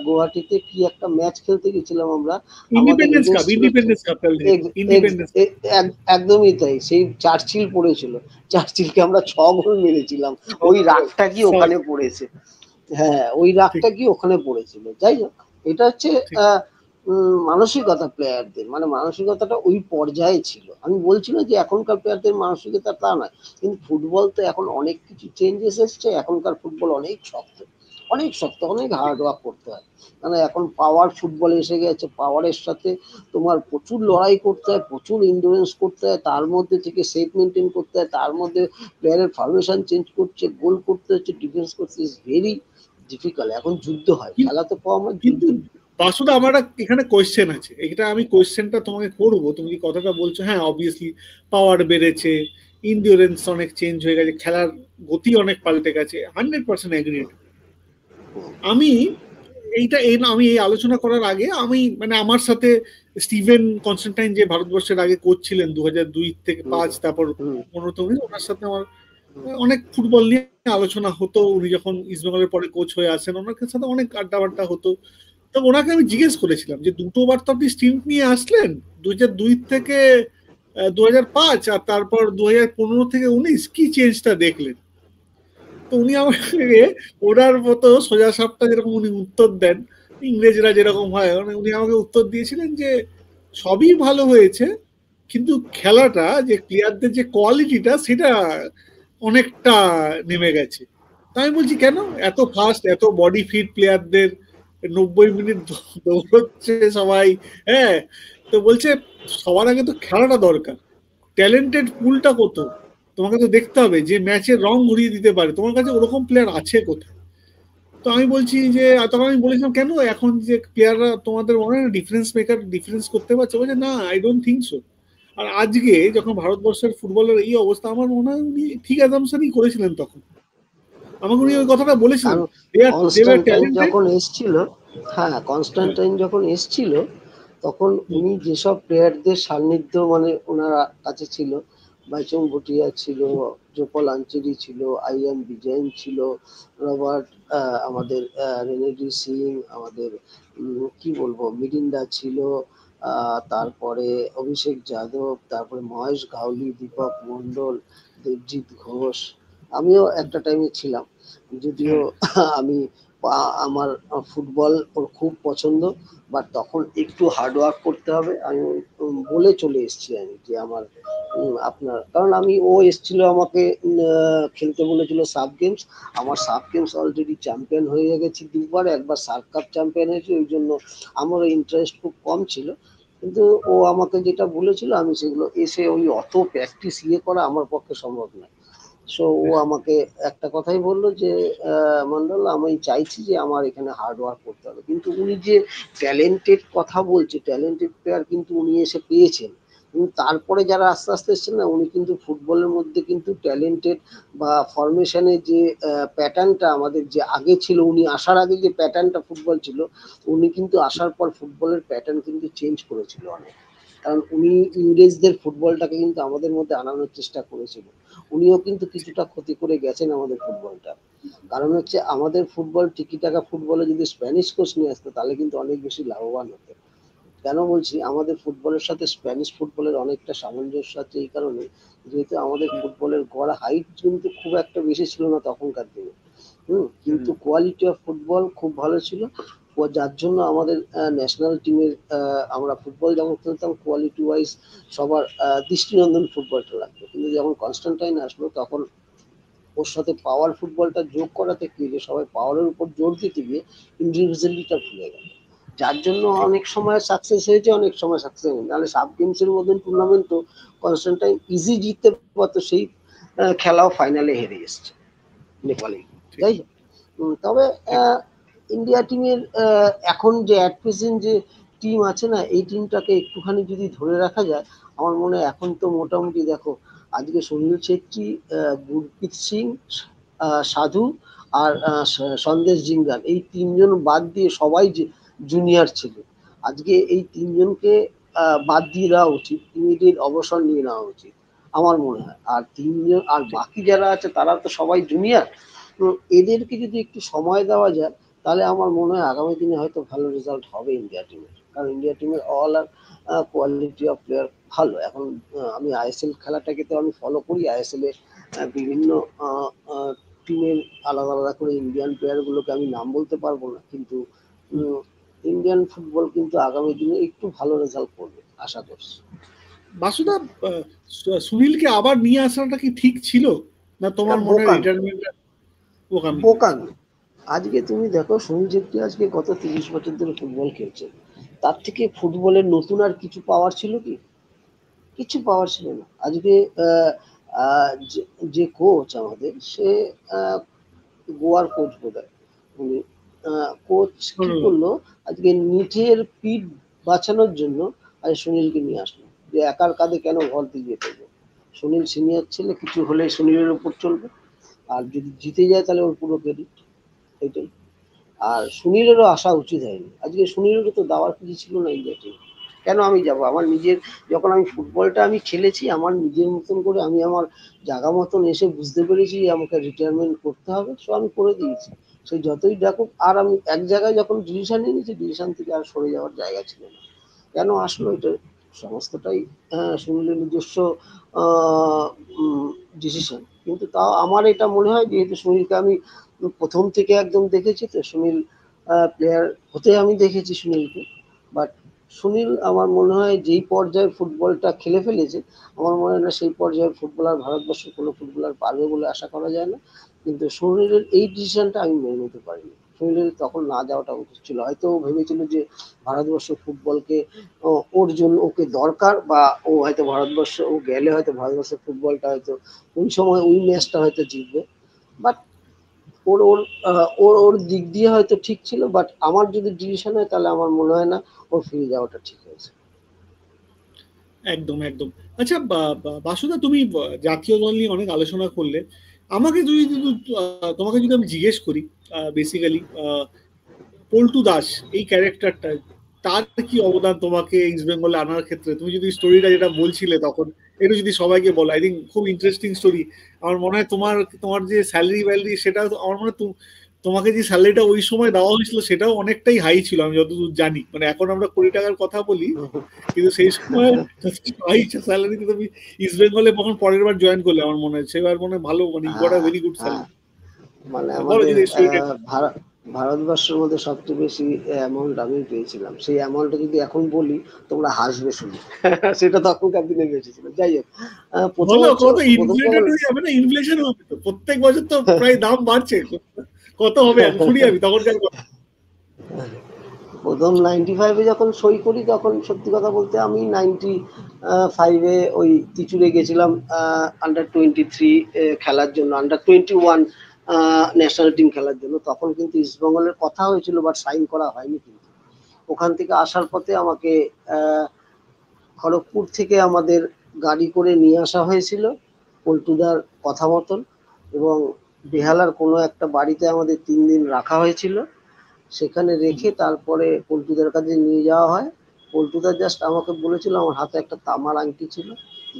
গুয়াহাটিতে কি একটা ম্যাচ খেলতে গেছিলাম আমরা। আমাদের ইন্ডিপেন্ডেন্স কাপ, এগেন্স্ট ছিল ইন্ডিপেন্ডেন্স কাপ খেলতে গেছে, ইন্ডিপেন্ডেন্স কাপ। একদমই তাই, সেই চার্চিল পড়েছিল, চার্চিলকে আমরা 6 গোল মেরেছিলাম। ওই রাগটা কি সরি, ওখানে পড়েছে। হ্যাঁ, ওই ঠিক রাগটা কি ওখানে পড়েছিল। যাই হোক, এটা হচ্ছে ঠিক মানসিকতা প্লেয়ারদের, মানে মানসিকতাটা ওই পর্যায়ে ছিল। আমি বলছি না যে এখনকার প্লেয়ারদের মানসিকতা তা নয়, কিন্তু ফুটবল তো এখন অনেক কিছু চেঞ্জেস এসছে। এখনকার ফুটবল অনেক শক্ত, অনেক শক্ত, অনেক হার্ড ওয়ার্ক করতে হয়। মানে এখন পাওয়ার ফুটবল এসে গেছে, পাওয়ারের সাথে তোমার প্রচুর লড়াই করতে হয়, প্রচুর ইন্ডুরেন্স করতে হয়, তার মধ্যে থেকে সেফ মেনটেন করতে হয়, তার মধ্যে প্লেয়ারের ফরমেশন চেঞ্জ করছে, গোল করতে হচ্ছে, ডিফেন্স করতে, ইজ ভেরি ডিফিকাল্ট। এখন যুদ্ধ হয়, কিন- খেলা তো কম হয়, কিন্তু যুদ্ধ। বাসুদা, আমার এখানে কোয়েশ্চেন আছে, এটা আমি কোয়েশ্চেনটা তোমাকে করবো। তুমি যে কথাটা বলছো, হ্যাঁ অবভিয়াসলি পাওয়ার বেড়েছে, ইন্ডিওরেন্স অনেক চেঞ্জ হয়ে গেছে, খেলার গতি অনেক পাল্টে গেছে, 100% এগ্রিড। আমি আমি এই আলোচনা করার আগে আমি মানে আমার সাথে স্টিভেন কনস্ট্যান্টাইন, যে ভারতবর্ষের আগে কোচ ছিলেন 2002 থেকে হুম 5, তারপর হুম 15 ওনার সাথে আমার হুম অনেক ফুটবল নিয়ে আলোচনা হতো। উনি যখন ইস্টবেঙ্গলের পরে কোচ হয়ে আসেন, ওনার সাথে অনেক আড্ডা বাড্ডা হতো। তো ওনাকে আমি জিজ্ঞেস করেছিলাম যে দুটোবার তো আপনি স্টিন্ট নিয়ে আসলেন, 2002 থেকে 2005, আর তারপর 2015 থেকে 19, কি চেঞ্জটা দেখলেন? তো উনি আমাকে ওনার মতো সোজা সাপটা যেরকম উনি উত্তর দেন, ইংরেজরা যেরকম হয়, মানে উনি আমাকে উত্তর দিয়েছিলেন যে সবই ভালো হয়েছে, কিন্তু খেলাটা যে প্লেয়ারদের যে কোয়ালিটিটা সেটা অনেকটা নেমে গেছে। তাই আমি বলছি কেন, এত ফাস্ট, এত বডি ফিট প্লেয়ারদের 90 মিনিট দৌড়চ্ছে সবাই, হ্যাঁ। তো বলছে সবার আগে তো খেলাটা দরকার, ট্যালেন্টেড পুলটা কত তোমাকে তো দেখতে হবে, যে ম্যাচের রং ঘুরিয়ে দিতে পারে, তোমার কাছে ওরকম প্লেয়ার আছে কোথায়? তো আমি বলছি যে, তখন আমি বলেছিলাম কেন এখন যে প্লেয়াররা তোমাদের মনে হয় ডিফারেন্স মেকার, ডিফারেন্স করতে পারছে? বলছে না, আই ডোন্ট থিঙ্ক সো। আর আজকে যখন ভারতবর্ষের ফুটবলের এই অবস্থা, আমার মনে হয় উনি ঠিক অ্যাজাম্পশনই করেছিলেন তখন, আমাকে উনি হুম। ওই কথাটা বলেছিলেন। কারণ দে আর কনস্ট্যান্টাইন ট্যালেন্টেড। যখন এসছিল, হ্যাঁ হ্যাঁ কনস্ট্যান্টাইন যখন এসছিল, তখন হুম, উনি যেসব প্লেয়ারদের সান্নিধ্য মানে ওনার কাছে ছিল, বাইচুং ভুটিয়া ছিল, জোপল আঞ্চেরি ছিল, আইএম বিজয়ন ছিল, রবার্ট আমাদের রেনেডি সিং, আমাদের কি বলবো, মিরিন্ডা ছিল, তারপরে অভিষেক যাদব, তারপরে মহেশ গাওলি, দীপক মন্ডল, দেবজিৎ ঘোষ। আমিও একটা টাইমে ছিলাম, যদিও হ্যাঁ আমি আমার ফুটবল ওর খুব পছন্দ, বাট তখন একটু হার্ড ওয়ার্ক করতে হবে। আমি বলে চলে এসেছি আমি যে আমার আপনার, কারণ আমি ও এসেছিল আমাকে খেলতে বলেছিল সাব গেমস। আমার সাব গেমস অলরেডি চ্যাম্পিয়ন হয়ে গেছি 2 বার, একবার সার্ক কাপ চ্যাম্পিয়ন হয়েছি, ওই জন্য আমার ইন্টারেস্ট খুব কম ছিল। কিন্তু ও আমাকে যেটা বলেছিল আমি সেগুলো এসে ওই অত প্র্যাকটিস ইয়ে করা আমার পক্ষে সম্ভব নয়। সো ও আমাকে একটা কথাই বললো যে মন্ডল, আমি চাইছি যে আমার এখানে হার্ড ওয়ার্ক করতে হবে। কিন্তু উনি যে ট্যালেন্টেড কথা বলছে, ট্যালেন্টেড প্লেয়ার কিন্তু উনি এসে পেয়েছেন। তারপরে যারা আস্তে আস্তে এসছেন না, উনি কিন্তু ফুটবলের মধ্যে কিন্তু ট্যালেন্টেড বা ফরমেশনের যে প্যাটার্নটা আমাদের যে আগে ছিল, উনি আসার আগে যে প্যাটার্নটা ফুটবল ছিল, উনি কিন্তু আসার পর ফুটবলের প্যাটার্ন কিন্তু চেঞ্জ করেছিল অনেক। কারণ উনি ইংরেজদের ফুটবলটাকে কিন্তু আমাদের মধ্যে আনানোর চেষ্টা করেছিল। উনিও কিন্তু কিছুটা ক্ষতি করে গেছেন আমাদের ফুটবলটা। কারণ হচ্ছে আমাদের ফুটবল, টিকি টাকা ফুটবলে যদি স্প্যানিশ কোচ নিয়ে আসতো তাহলে কিন্তু অনেক বেশি লাভবান হতো। কেন বলছি, আমাদের ফুটবলের সাথে স্প্যানিশ ফুটবলের অনেকটা সামঞ্জস্য আছে এই কারণে, যেহেতু আমাদের ফুটবলের গড় হাইট কিন্তু খুব একটা বেশি ছিল না তখনকার দিনে। কিন্তু কোয়ালিটি অফ ফুটবল খুব ভালো ছিল। যার জন্য আমাদের ন্যাশনাল টিমের আমরা ফুটবল যখন খেলতাম কোয়ালিটি ওয়াইজ সবার দৃষ্টিনন্দন ফুটবলটা লাগতো। কিন্তু যখন কনস্ট্যান্টাইন আসলো তখন ওর সাথে পাওয়ার ফুটবলটা যোগ করাতে কি যে সবাই পাওয়ারের উপর জোর দিতে গিয়ে ইন্ডিভিজুয়ালিটা ভুলে গেল। যার জন্য অনেক সময় সাকসেস হয়েছে, অনেক সময় সাকসেস হয়নি। নাহলে সাব গেমসের মতন টুর্নামেন্টও কনস্ট্যান্টাইন ইজি জিততে পারতো, সেই খেলাও ফাইনালে হেরে এসছে নেপালে। যাই হোক, তবে ইন্ডিয়া টিমের এখন যে অ্যাট প্রেজেন্ট যে টিম আছে না, এই টিমটাকে একটুখানি যদি ধরে রাখা যায়, আমার মনে হয় এখন তো মোটামুটি দেখো, আজকে সুনীল ছেত্রী, গুরপ্রীত সিং, সাধু আর সন্দেশ জিঙ্গাল, এই তিনজন বাদ দিয়ে সবাই জুনিয়র ছিল। আজকে এই তিনজনকে বাদ দিয়ে দেওয়া উচিত, ইমিডিয়েট অবসর নিয়ে নেওয়া উচিত আমার মনে হয়। আর তিনজন, আর বাকি যারা আছে তারা তো সবাই জুনিয়র। এদেরকে যদি একটু সময় দেওয়া যায় তাহলে আমার মনে হয় আগামী দিনে হয়তো ভালো রেজাল্ট হবে ইন্ডিয়া টিমের। কারণ ইন্ডিয়া টিমের অল আর কোয়ালিটি অফ প্লেয়ার ভালো। এখন আমি আইএসএল খেলাটাকে তো আমি ফলো করি। আইএসএল এ বিভিন্ন টিমের আলাদা আলাদা করে ইন্ডিয়ান প্লেয়ারগুলোকে আমি নাম বলতে পারবো না, কিন্তু ইন্ডিয়ান ফুটবল কিন্তু আগামী দিনে একটু ভালো রেজাল্ট করবে আশা করছি। বাসুদা, সুনীলকে আবার নিয়ে আসাটা কি ঠিক ছিল, না তোমার মনে হয় রিটায়ারমেন্ট বোকামি? আজকে তুমি দেখো, সুনীল ছেত্রী আজকে গত 30 বছর ধরে ফুটবল খেলছে। তার থেকে ফুটবলের নতুন আর কিছু পাওয়ার ছিল কি? কিছু পাওয়ার ছিল না। আজকে যে কোচ আমাদের, সে গোয়ার কোচ বোধহয়, উনি কোচ কি করলো, আজকে নিজের পিঠ বাঁচানোর জন্য আজ সুনীলকে নিয়ে আসলো, যে একার কাঁধে কেন ভর দিয়ে দেবো। সুনীল সিনিয়র ছেলে, কিছু হলে সুনীলের উপর চলবে, আর যদি জিতে যায় তাহলে ওর পুরো ক্রেডিট। এটাই। আর সুনীলেরও আসা উচিত হয়নি। আজকে সুনীলেরও তো দেওয়ার কিছু ছিল না ইন্ডিয়া টিম। কেন আমি যাব? আমার নিজের, যখন আমি ফুটবলটা আমি খেলেছি আমার নিজের মতন করে, আমি আমার জায়গা মতন এসে বুঝতে পেরেছি আমাকে রিটায়ারমেন্ট করতে হবে, সো আমি করে দিয়েছি। সে যতই ডাকুক। আর আমি এক জায়গায় যখন ডিসিশন নিয়ে নিয়েছি, ডিসিশন থেকে আর সরে যাওয়ার জায়গা ছিল না। কেন আসলো এটা সমস্তটাই সুনীলের নিজস্ব ডিসিশন। কিন্তু তাও আমার এটা মনে হয়, যেহেতু সুনীলকে আমি প্রথম থেকে একদম দেখেছি, তো সুনীল প্লেয়ার হতে আমি দেখেছি সুনীলকে। বাট সুনীল আমার মনে হয় যেই পর্যায়ে ফুটবলটা খেলে ফেলেছে, আমার মনে হয় না সেই পর্যায়ে ফুটবলার ভারতবর্ষের কোনো ফুটবলার পারবে বলে আশা করা যায় না। কিন্তু সুনীলের এই ডিসিশনটা আমি মেনে নিতে পারিনি। সুনীলের তখন না যাওয়াটা উচিত ছিল। হয়তো ও ভেবেছিল যে ভারতবর্ষ ফুটবলকে ওর জন্য ওকে দরকার, বা ও হয়তো ভারতবর্ষ, ও গেলে হয়তো ভারতবর্ষের ফুটবলটা হয়তো ওই সময় ওই ম্যাচটা হয়তো জিতবে। বাট ওর ওর ওর ওর দিক দিয়ে হয়তো ঠিক ছিল। বাট আমার যদি ডিসিশন হয় তাহলে আমার মনে হয় না ওর ফিরে যাওয়াটা ঠিক হয়েছে। একদম একদম। আচ্ছা বাসুদা, তুমি জাতীয় দল নিয়ে অনেক আলোচনা করলে, আমাকে যদি তোমাকে যদি আমি জিজ্ঞেস করি, বেসিক্যালি পল্টু দাস এই ক্যারেক্টারটা, তার কি অবদান তোমাকে ইস্ট বেঙ্গলে আনার ক্ষেত্রে? তুমি যদি স্টোরিটা যেটা বলছিলে তখন একটু যদি সবাইকে বলো, আই থিঙ্ক খুব ইন্টারেস্টিং স্টোরি। আমার মনে হয় তোমার তোমার যে স্যালারি ভ্যালারি, সেটা আমার মনে হয় তোমাকে যে স্যালারিটা ওই সময় দেওয়া হয়েছিল সেটাও অনেকটাই হাই ছিল, আমি যতদূর জানি। মানে এখন আমরা 20 টাকার কথা বলি, কিন্তু সেই সময় হাই স্যালারিতে তুমি ইস্ট বেঙ্গলে যখন পরের বার জয়েন করলে, আমার মনে হয় সেবার মনে হয় ভালো, মানে got a very good salary. মানে বলো আমাদের যদি স্টোরিটা। ভারতবর্ষের মধ্যে সবচেয়ে বেশি অ্যামাউন্ট আমি পেয়েছিলাম। সেই অ্যামাউন্টটা যদি এখন বলি তোমরা হাসবে শুনে। সেটা তখনকার দিনে বেশি ছিল। যাই হোক, প্রথম হলো হচ্ছে কত প্রথম ইনফ্লেটেড হয়ে যাবে না? ইনফ্লেশন হবে তো, প্রত্যেক বছর তো প্রায় দাম বাড়ছে। কত হবে আমি শুনি, আমি তখনকার কথা। প্রথম 95-এ যখন সই করি তখন সত্যি কথা বলতে আমি 95-এ ওই তিচুরে গেছিলাম আন্ডার 23 খেলার জন্য, আন্ডার 21 ন্যাশনাল টিম খেলার জন্য। তখন কিন্তু ইস্টবেঙ্গলের কথা হয়েছিল, বাট সাইন করা হয়নি। কিন্তু ওখান থেকে আসার পথে আমাকে খড়গপুর থেকে আমাদের গাড়ি করে নিয়ে আসা হয়েছিল পল্টুদার কথা মতন, এবং বেহালার কোনো একটা বাড়িতে আমাদের 3 দিন রাখা হয়েছিল। সেখানে রেখে তারপরে পল্টুদার কাছে নিয়ে যাওয়া হয়। পল্টুদা জাস্ট আমাকে বলেছিল, আমার হাতে একটা তামার আংটি ছিল,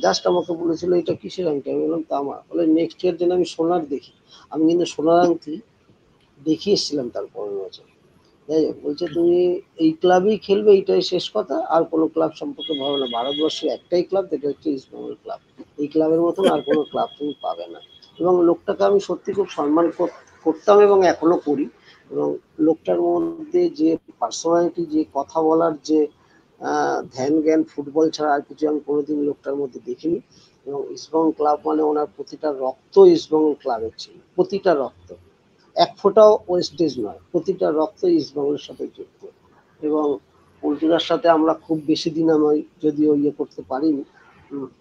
জাস্ট আমাকে বলেছিল এটা কিসের আংটি? আমি বললাম তামার। বলে নেক্সট ইয়ার যেন আমি সোনার দেখি। আমি কিন্তু সোনার আংটি দেখিয়ে এসেছিলাম তার পরের বছর। যাই হোক, বলছে তুমি এই ক্লাবেই খেলবে, এইটাই শেষ কথা, আর কোনো ক্লাব সম্পর্কে ভাবো না। ভারতবর্ষে একটাই ক্লাব, যেটা হচ্ছে ইস্টবেঙ্গল ক্লাব। এই ক্লাবের মতন আর কোনো ক্লাব তুমি পাবে না। এবং লোকটাকে আমি সত্যি খুব সম্মান করতাম এবং এখনো করি। এবং লোকটার মধ্যে যে পার্সোনালিটি, যে কথা বলার যে ধ্যান জ্ঞান, ফুটবল ছাড়া আর কিছু আমি কোনোদিন লোকটার মধ্যে দেখিনি। এবং ইস্টবেঙ্গল ক্লাব মানে ওনার প্রতিটা রক্ত ইস্টবেঙ্গল ক্লাবের ছিল, প্রতিটা রক্ত, এক ফোঁটাও ওয়েস্টেজ নয়, প্রতিটা রক্ত ইস্টবেঙ্গলের সাথে যুক্ত। এবং পল্টুদার সাথে আমরা খুব বেশি দিন আমি যদিও ইয়ে করতে পারিনি।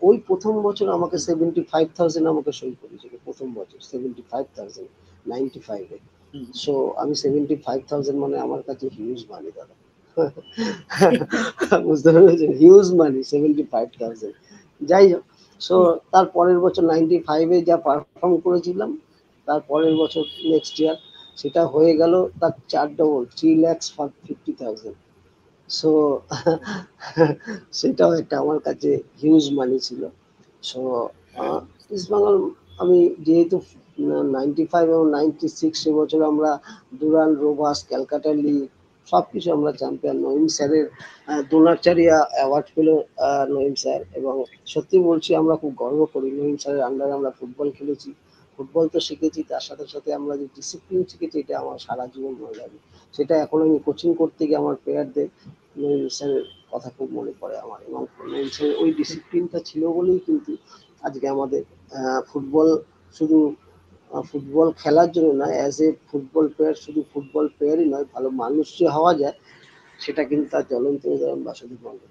ওই প্রথম বছর আমাকে 75,000 আমাকে সই করেছিল, প্রথম বছর 75,000 95-এ। সো আমি 75,000 মানে আমার কাছে হিউজ মানি দাদা। বুঝতে পেরেছেন, হিউজ মানি 75,000। যাই হোক, সো তার পরের বছর 95-এ যা পারফর্ম করেছিলাম, তার পরের বছর নেক্সট ইয়ার সেটা হয়ে গেল তার 4 ডবল, 3,50,000। সো সেটাও একটা আমার কাছে হিউজ মানি ছিল। সো ইস্টবেঙ্গল আমি যেহেতু 95 এবং 96 সে বছর আমরা ডুরান্ড রোভাস, ক্যালকাটা লিগ সব কিছু আমরা চ্যাম্পিয়ন। নঈম স্যারের দ্রোণাচার্য অ্যাওয়ার্ড পেল নঈম স্যার, এবং সত্যি বলছি আমরা খুব গর্ব করি নঈম স্যারের আন্ডারে আমরা ফুটবল খেলেছি। ফুটবল তো শিখেছি, তার সাথে সাথে আমরা যে ডিসিপ্লিন শিখেছি, এটা আমার সারা জীবন মনে লাগে। সেটা এখন আমি কোচিং করতে গিয়ে আমার প্লেয়ারদের নঈম স্যারের কথা খুব মনে পড়ে আমার। এবং নঈম স্যারের ওই ডিসিপ্লিনটা ছিল বলেই কিন্তু আজকে আমাদের ফুটবল শুধু ফুটবল খেলার জন্য নয়, অ্যাজ এ ফুটবল প্লেয়ার, শুধু ফুটবল প্লেয়ারই নয়, ভালো মানুষ যে হওয়া যায় সেটা কিন্তু তার জ্বলন্ত উদাহরণ বাসুদেব মন্ডল।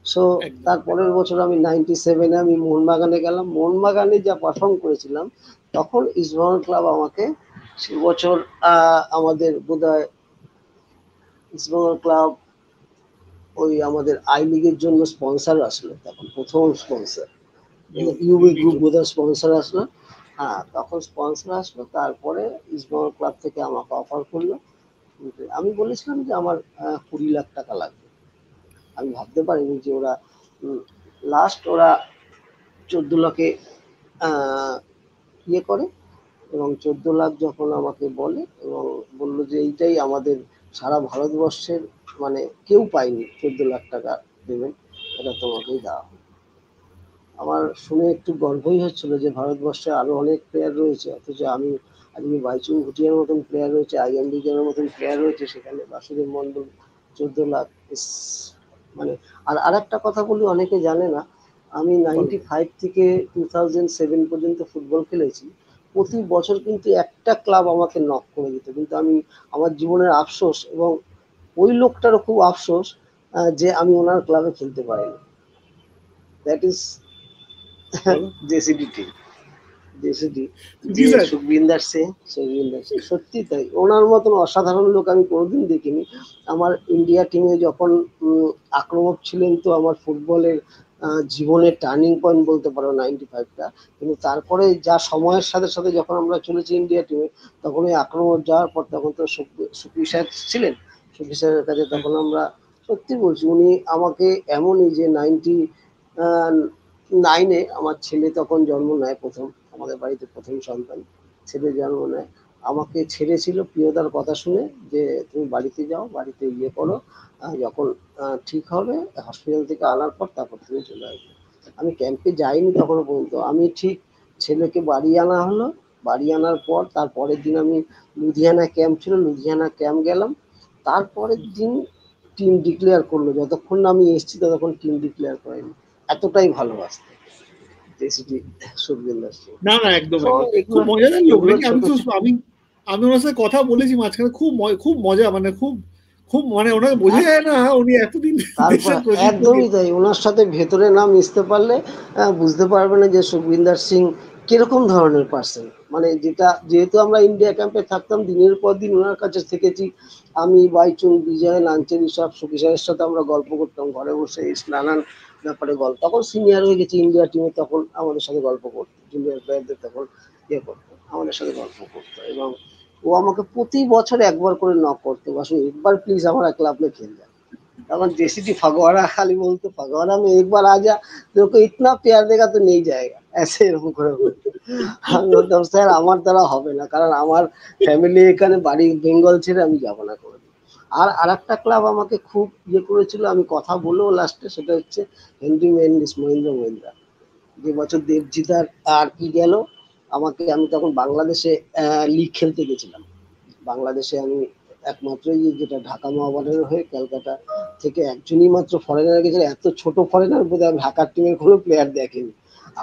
সো তারপরের বছর আমি 97-এ আমি মোহনবাগানে গেলাম। মোহনবাগানে যা পারফর্ম করেছিলাম, তখন ইস্টবেঙ্গল ক্লাব আমাকে সে বছর আমাদের বোধহয় ইস্টবেঙ্গল ক্লাব ওই আমাদের আই লিগের জন্য স্পন্সর আসলো, তখন প্রথম স্পন্সর ইউবি গ্রুপ বোধহয় স্পন্সর আসলো। হ্যাঁ, তখন স্পন্সর আসলো। তারপরে ইস্টবেঙ্গল ক্লাব থেকে আমাকে অফার করলো। আমি বলেছিলাম যে আমার 20 লাখ টাকা লাগবে। আমি ভাবতে পারিনি যে ওরা লাস্ট ওরা 14 লাখে ইয়ে করে। এবং 14 লাখ যখন আমাকে বলে এবং বললো যে এইটাই আমাদের সারা ভারতবর্ষের মানে কেউ পায়নি, 14 লাখ টাকা দেবেন, এটা তোমাকেই দেওয়া হবে। আমার শুনে একটু গর্বই হচ্ছিল যে ভারতবর্ষে আরো অনেক প্লেয়ার রয়েছে, অথচ আমি আজকে বাইচুং ভুটিয়ার মতন প্লেয়ার রয়েছে, আইএম ডিজের মতন প্লেয়ার রয়েছে, সেখানে বাসুদেব মন্ডল 14 লাখ। মানে আর একটা কথা বলি, অনেকে জানে না, আমি 95 থেকে 2007 পর্যন্ত ফুটবল খেলেছি। প্রতি বছর কিন্তু একটা ক্লাব আমাকে নক করে দিত, কিন্তু আমি আমার জীবনের আফসোস, এবং ওই লোকটারও খুব আফসোস যে আমি ওনার ক্লাবে খেলতে পারিনি। That is JCD team, JCD, যে সুখবিন্দার সিং। সত্যি তাই, ওনার মতন অসাধারণ লোক আমি কোনোদিন দেখিনি। আমার ইন্ডিয়া টিমে যখন আক্রমক ছিলেন, তো আমার ফুটবলের জীবনের টার্নিং পয়েন্ট বলতে পারো 95টা। কিন্তু তারপরে যা সময়ের সাথে সাথে যখন আমরা চলেছি ইন্ডিয়া টিমে, তখন ওই আক্রমক যাওয়ার পর তখন তো সুখী স্যার ছিলেন। সুখী স্যারের কাছে তখন আমরা, সত্যি বলছি, উনি আমাকে এমনই যে 99-এ আমার ছেলে তখন জন্ম নেয়, প্রথম আমাদের বাড়িতে প্রথম সন্তান ছেলে জন্ম নেয়। আমাকে ছেড়েছিল প্রিয়তার কথা শুনে যে তুমি বাড়িতে যাও, বাড়িতে ইয়ে করো, যখন ঠিক হবে হসপিটাল থেকে আনার পর তারপর তুমি চলে আসবে। আমি ক্যাম্পে যাইনি তখনও পর্যন্ত। আমি ঠিক ছেলেকে বাড়ি আনা হলো, বাড়ি আনার পর তারপরের দিন আমি লুধিয়ানা ক্যাম্প ছিল, লুধিয়ানা ক্যাম্প গেলাম। তারপরের দিন টিম ডিক্লেয়ার করলো, যতক্ষণ না আমি এসেছি ততক্ষণ টিম ডিক্লেয়ার করেনি। এতটাই ভালোবাসতে সুখবিন্দার সিং। না না, একদম খুব মজাদার লোক নাকি? আমি ওনার সাথে কথা বলেছি মাঝখানে, খুব মজা, মানে খুব খুব মানে ওনাকে বোঝা যায় না উনি এতদিন তারপর দেশের প্রসিদ্ধ। একদমই তাই, ওনার সাথে ভেতরে না মিশতে পারলে বুঝতে পারবে না যে সুখবিন্দর সিং কিরকম ধরনের পার্সন। মানে যেটা, যেহেতু আমরা ইন্ডিয়া ক্যাম্পে থাকতাম, দিনের পর দিন ওনার কাছে থেকেছি। আমি, বাইচুং, বিজয়, লাঞ্চের সব সুখী স্যারের সাথে আমরা গল্প করতাম ঘরে বসে, নানান ব্যাপারে গল্প। তখন সিনিয়র হয়ে গেছে ইন্ডিয়া টিমে, তখন আমাদের সাথে গল্প করতো, জুনিয়র প্লেয়ারদের তখন ইয়ে করতো, আমাদের সাথে গল্প করতো। এবং ও আমাকে প্রতি বছর একবার করে নক করতো, বাসু একবার প্লিজ আমার ক্লাব में खेल जा। तब जेसीटी फगवाड़ा खाली बोलते, फगवाड़ा में एक बार आ जा, तेरे को इतना प्यार देगा तो नहीं जाएगा, ऐसे এরকম করে বলতো। আমি বলতাম স্যার আমার দ্বারা হবে না, কারণ আমার ফ্যামিলি এখানে, বাড়ি বেঙ্গল ছেড়ে আমি যাবো না করে। আর আরেকটা ক্লাব আমাকে খুব ইয়ে করেছিল, আমি কথা বলেও লাস্টে, সেটা হচ্ছে হেনরি মেন্ডিস, মহেন্দ্র মহিন্দ্রা। যে বছর দেবজিৎ আর কি গেল আমাকে, আমি তখন বাংলাদেশে লিগ খেলতে গেছিলাম। বাংলাদেশে আমি একমাত্রই, যেটা ঢাকা মহাবাডানের হয়ে ক্যালকাটা থেকে একজনই মাত্র ফরেনার গেছিল। এত ছোট ফরেনার বোধহয় ঢাকার টিমের কোনো প্লেয়ার দেখেনি।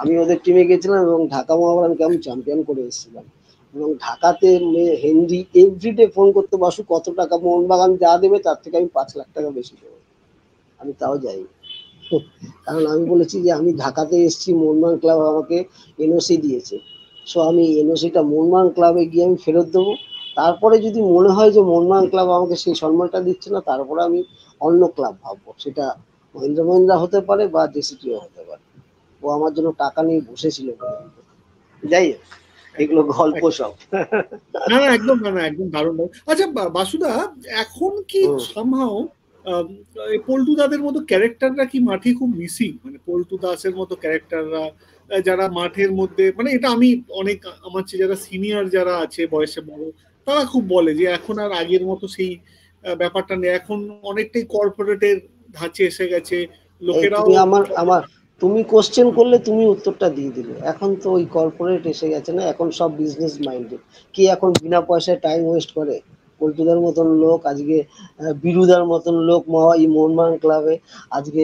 আমি ওদের টিমে গেছিলাম এবং ঢাকা মহাবাডানকে আমি চ্যাম্পিয়ন করে এসেছিলাম। এবং ঢাকাতে হেনরি এভরিডে ফোন করতে, বাসু কত টাকা, মোহনবাগান যা দেবে তার থেকে আমি 5 লাখ টাকা বেশি দেবো। আমি তাও যাই, কারণ আমি বলেছি যে আমি ঢাকাতে এসেছি, মোহনবাগান ক্লাব আমাকে এনওসি দিয়েছে। সো আমি এনওসিটা মোহনবাগান ক্লাবে গিয়ে আমি ফেরত দেবো। তারপরে যদি মনে হয় যে মোহনবাগান ক্লাব আমাকে সেই সম্মানটা দিচ্ছে না, তারপরে আমি অন্য ক্লাব ভাববো, সেটা মহেন্দ্র মহিন্দ্রা হতে পারে বা জেসিটিও হতে পারে। ও আমার জন্য টাকা নিয়ে বসেছিল। যাই হোক, এগুলো গল্প সব। না না একদম, না না একদম দারুণ দারুণ। আচ্ছা বাসুদা, এখন কি সামহাও পল্টু দাদের মতো ক্যারেক্টাররা কি মাঠে খুব মিসিং? মানে পল্টু দাসের মতো ক্যারেক্টাররা যারা মাঠের মধ্যে, মানে এটা আমি অনেক, আমার চেয়ে যারা সিনিয়র যারা আছে বয়সে বড়, তারা খুব বলে যে এখন আর আগের মতো সেই ব্যাপারটা নেই, এখন অনেকটাই কর্পোরেটের ধাঁচে এসে গেছে লোকেরাও। তুমি আমার আমার তুমি কোশ্চেন করলে তুমি উত্তরটা দিয়ে দিলে। এখন তো ওই কর্পোরেট এসে গেছে না, এখন সব বিজনেস মাইন্ডেড। কি এখন বিনা পয়সায় টাইম ওয়েস্ট করে? পল্টুদার মতন লোক আজকে, বিরুদার মতন লোক এই মোহনবাগান ক্লাবে, আজকে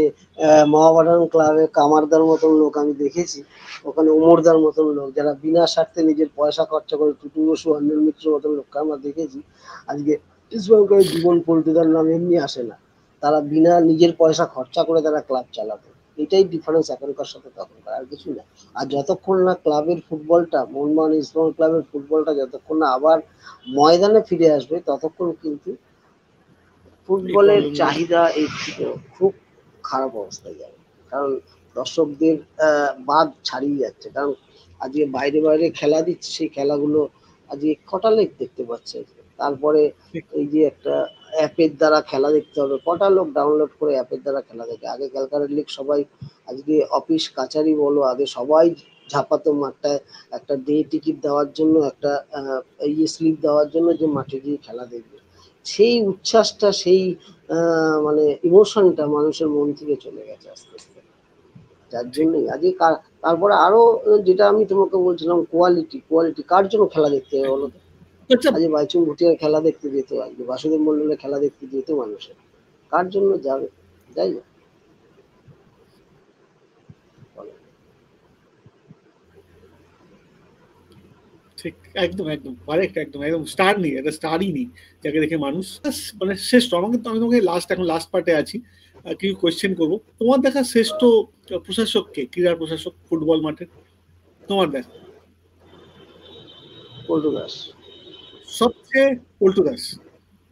মহাবাডান ক্লাবে কামারদার মতন লোক আমি দেখেছি। ওখানে ওমরদার মতন লোক, যারা বিনা স্বার্থে নিজের পয়সা খরচা করে, টুটু বসু, অনিল মিত্র মতন লোককে আমরা দেখেছি। আজকে জীবন পল্টুদার নাম এমনি আসে না, তারা বিনা নিজের পয়সা খরচা করে তারা ক্লাব চালাবে। এটাই ডিফারেন্স এখনকার সাথে তখনকার, আর কিছু না। আর যতক্ষণ না ক্লাবের ফুটবলটা, মোহনবাগান ইস্টবেঙ্গল ক্লাবের ফুটবলটা যতক্ষণ না আবার ময়দানে ফিরে আসবে, ততক্ষণ কিন্তু ফুটবলের চাহিদা এই খুব খারাপ অবস্থায় যাবে। কারণ দর্শকদের বাদ ছাড়িয়ে যাচ্ছে। কারণ আজকে বাইরে বাইরে খেলা দিচ্ছে, সেই খেলাগুলো আজকে কটা লোক দেখতে পাচ্ছে। তারপরে এই যে একটা অ্যাপের দ্বারা খেলা দেখতে হবে, কটা লোক ডাউনলোড করে অ্যাপের দ্বারা খেলা দেখে। আগে ক্যালকাটা লিগ সবাই, আজকে অফিস কাচারি বলো, আগে সবাই ঝাঁপাতো মাঠটায় একটা ডে টিকিট দেওয়ার জন্য, একটা স্লিপ দেওয়ার জন্য, যে মাঠে গিয়ে খেলা দেখবে। সেই উচ্ছ্বাসটা, সেই মানে ইমোশনটা মানুষের মন থেকে চলে গেছে আস্তে আস্তে। যার জন্যই আজকে তারপরে আরো যেটা আমি তোমাকে বলছিলাম, কোয়ালিটি কার জন্য খেলা দেখতে হবে বলো তো? আজকে বাইচুং ভুটিয়ার খেলা দেখতে যেত, আজকে বাসুদেব মন্ডলের খেলা দেখতে যেত মানুষের, কার জন্য যাবে? যাই না। ঠিক, একদম একদম কারেক্ট, একদম একদম স্টার নেই, একটা স্টারই নেই যাকে দেখে মানুষ মানে শ্রেষ্ঠ। আমাকে আমি তোমাকে এখন লাস্ট পার্টে আছি, কিছু কোয়েশ্চেন করবো। তোমার দেখা শ্রেষ্ঠ প্রশাসক কে, ক্রীড়া প্রশাসক ফুটবল মাঠে তোমার দেখা? পল্টু দাস। সবচেয়ে পল্টু দাস,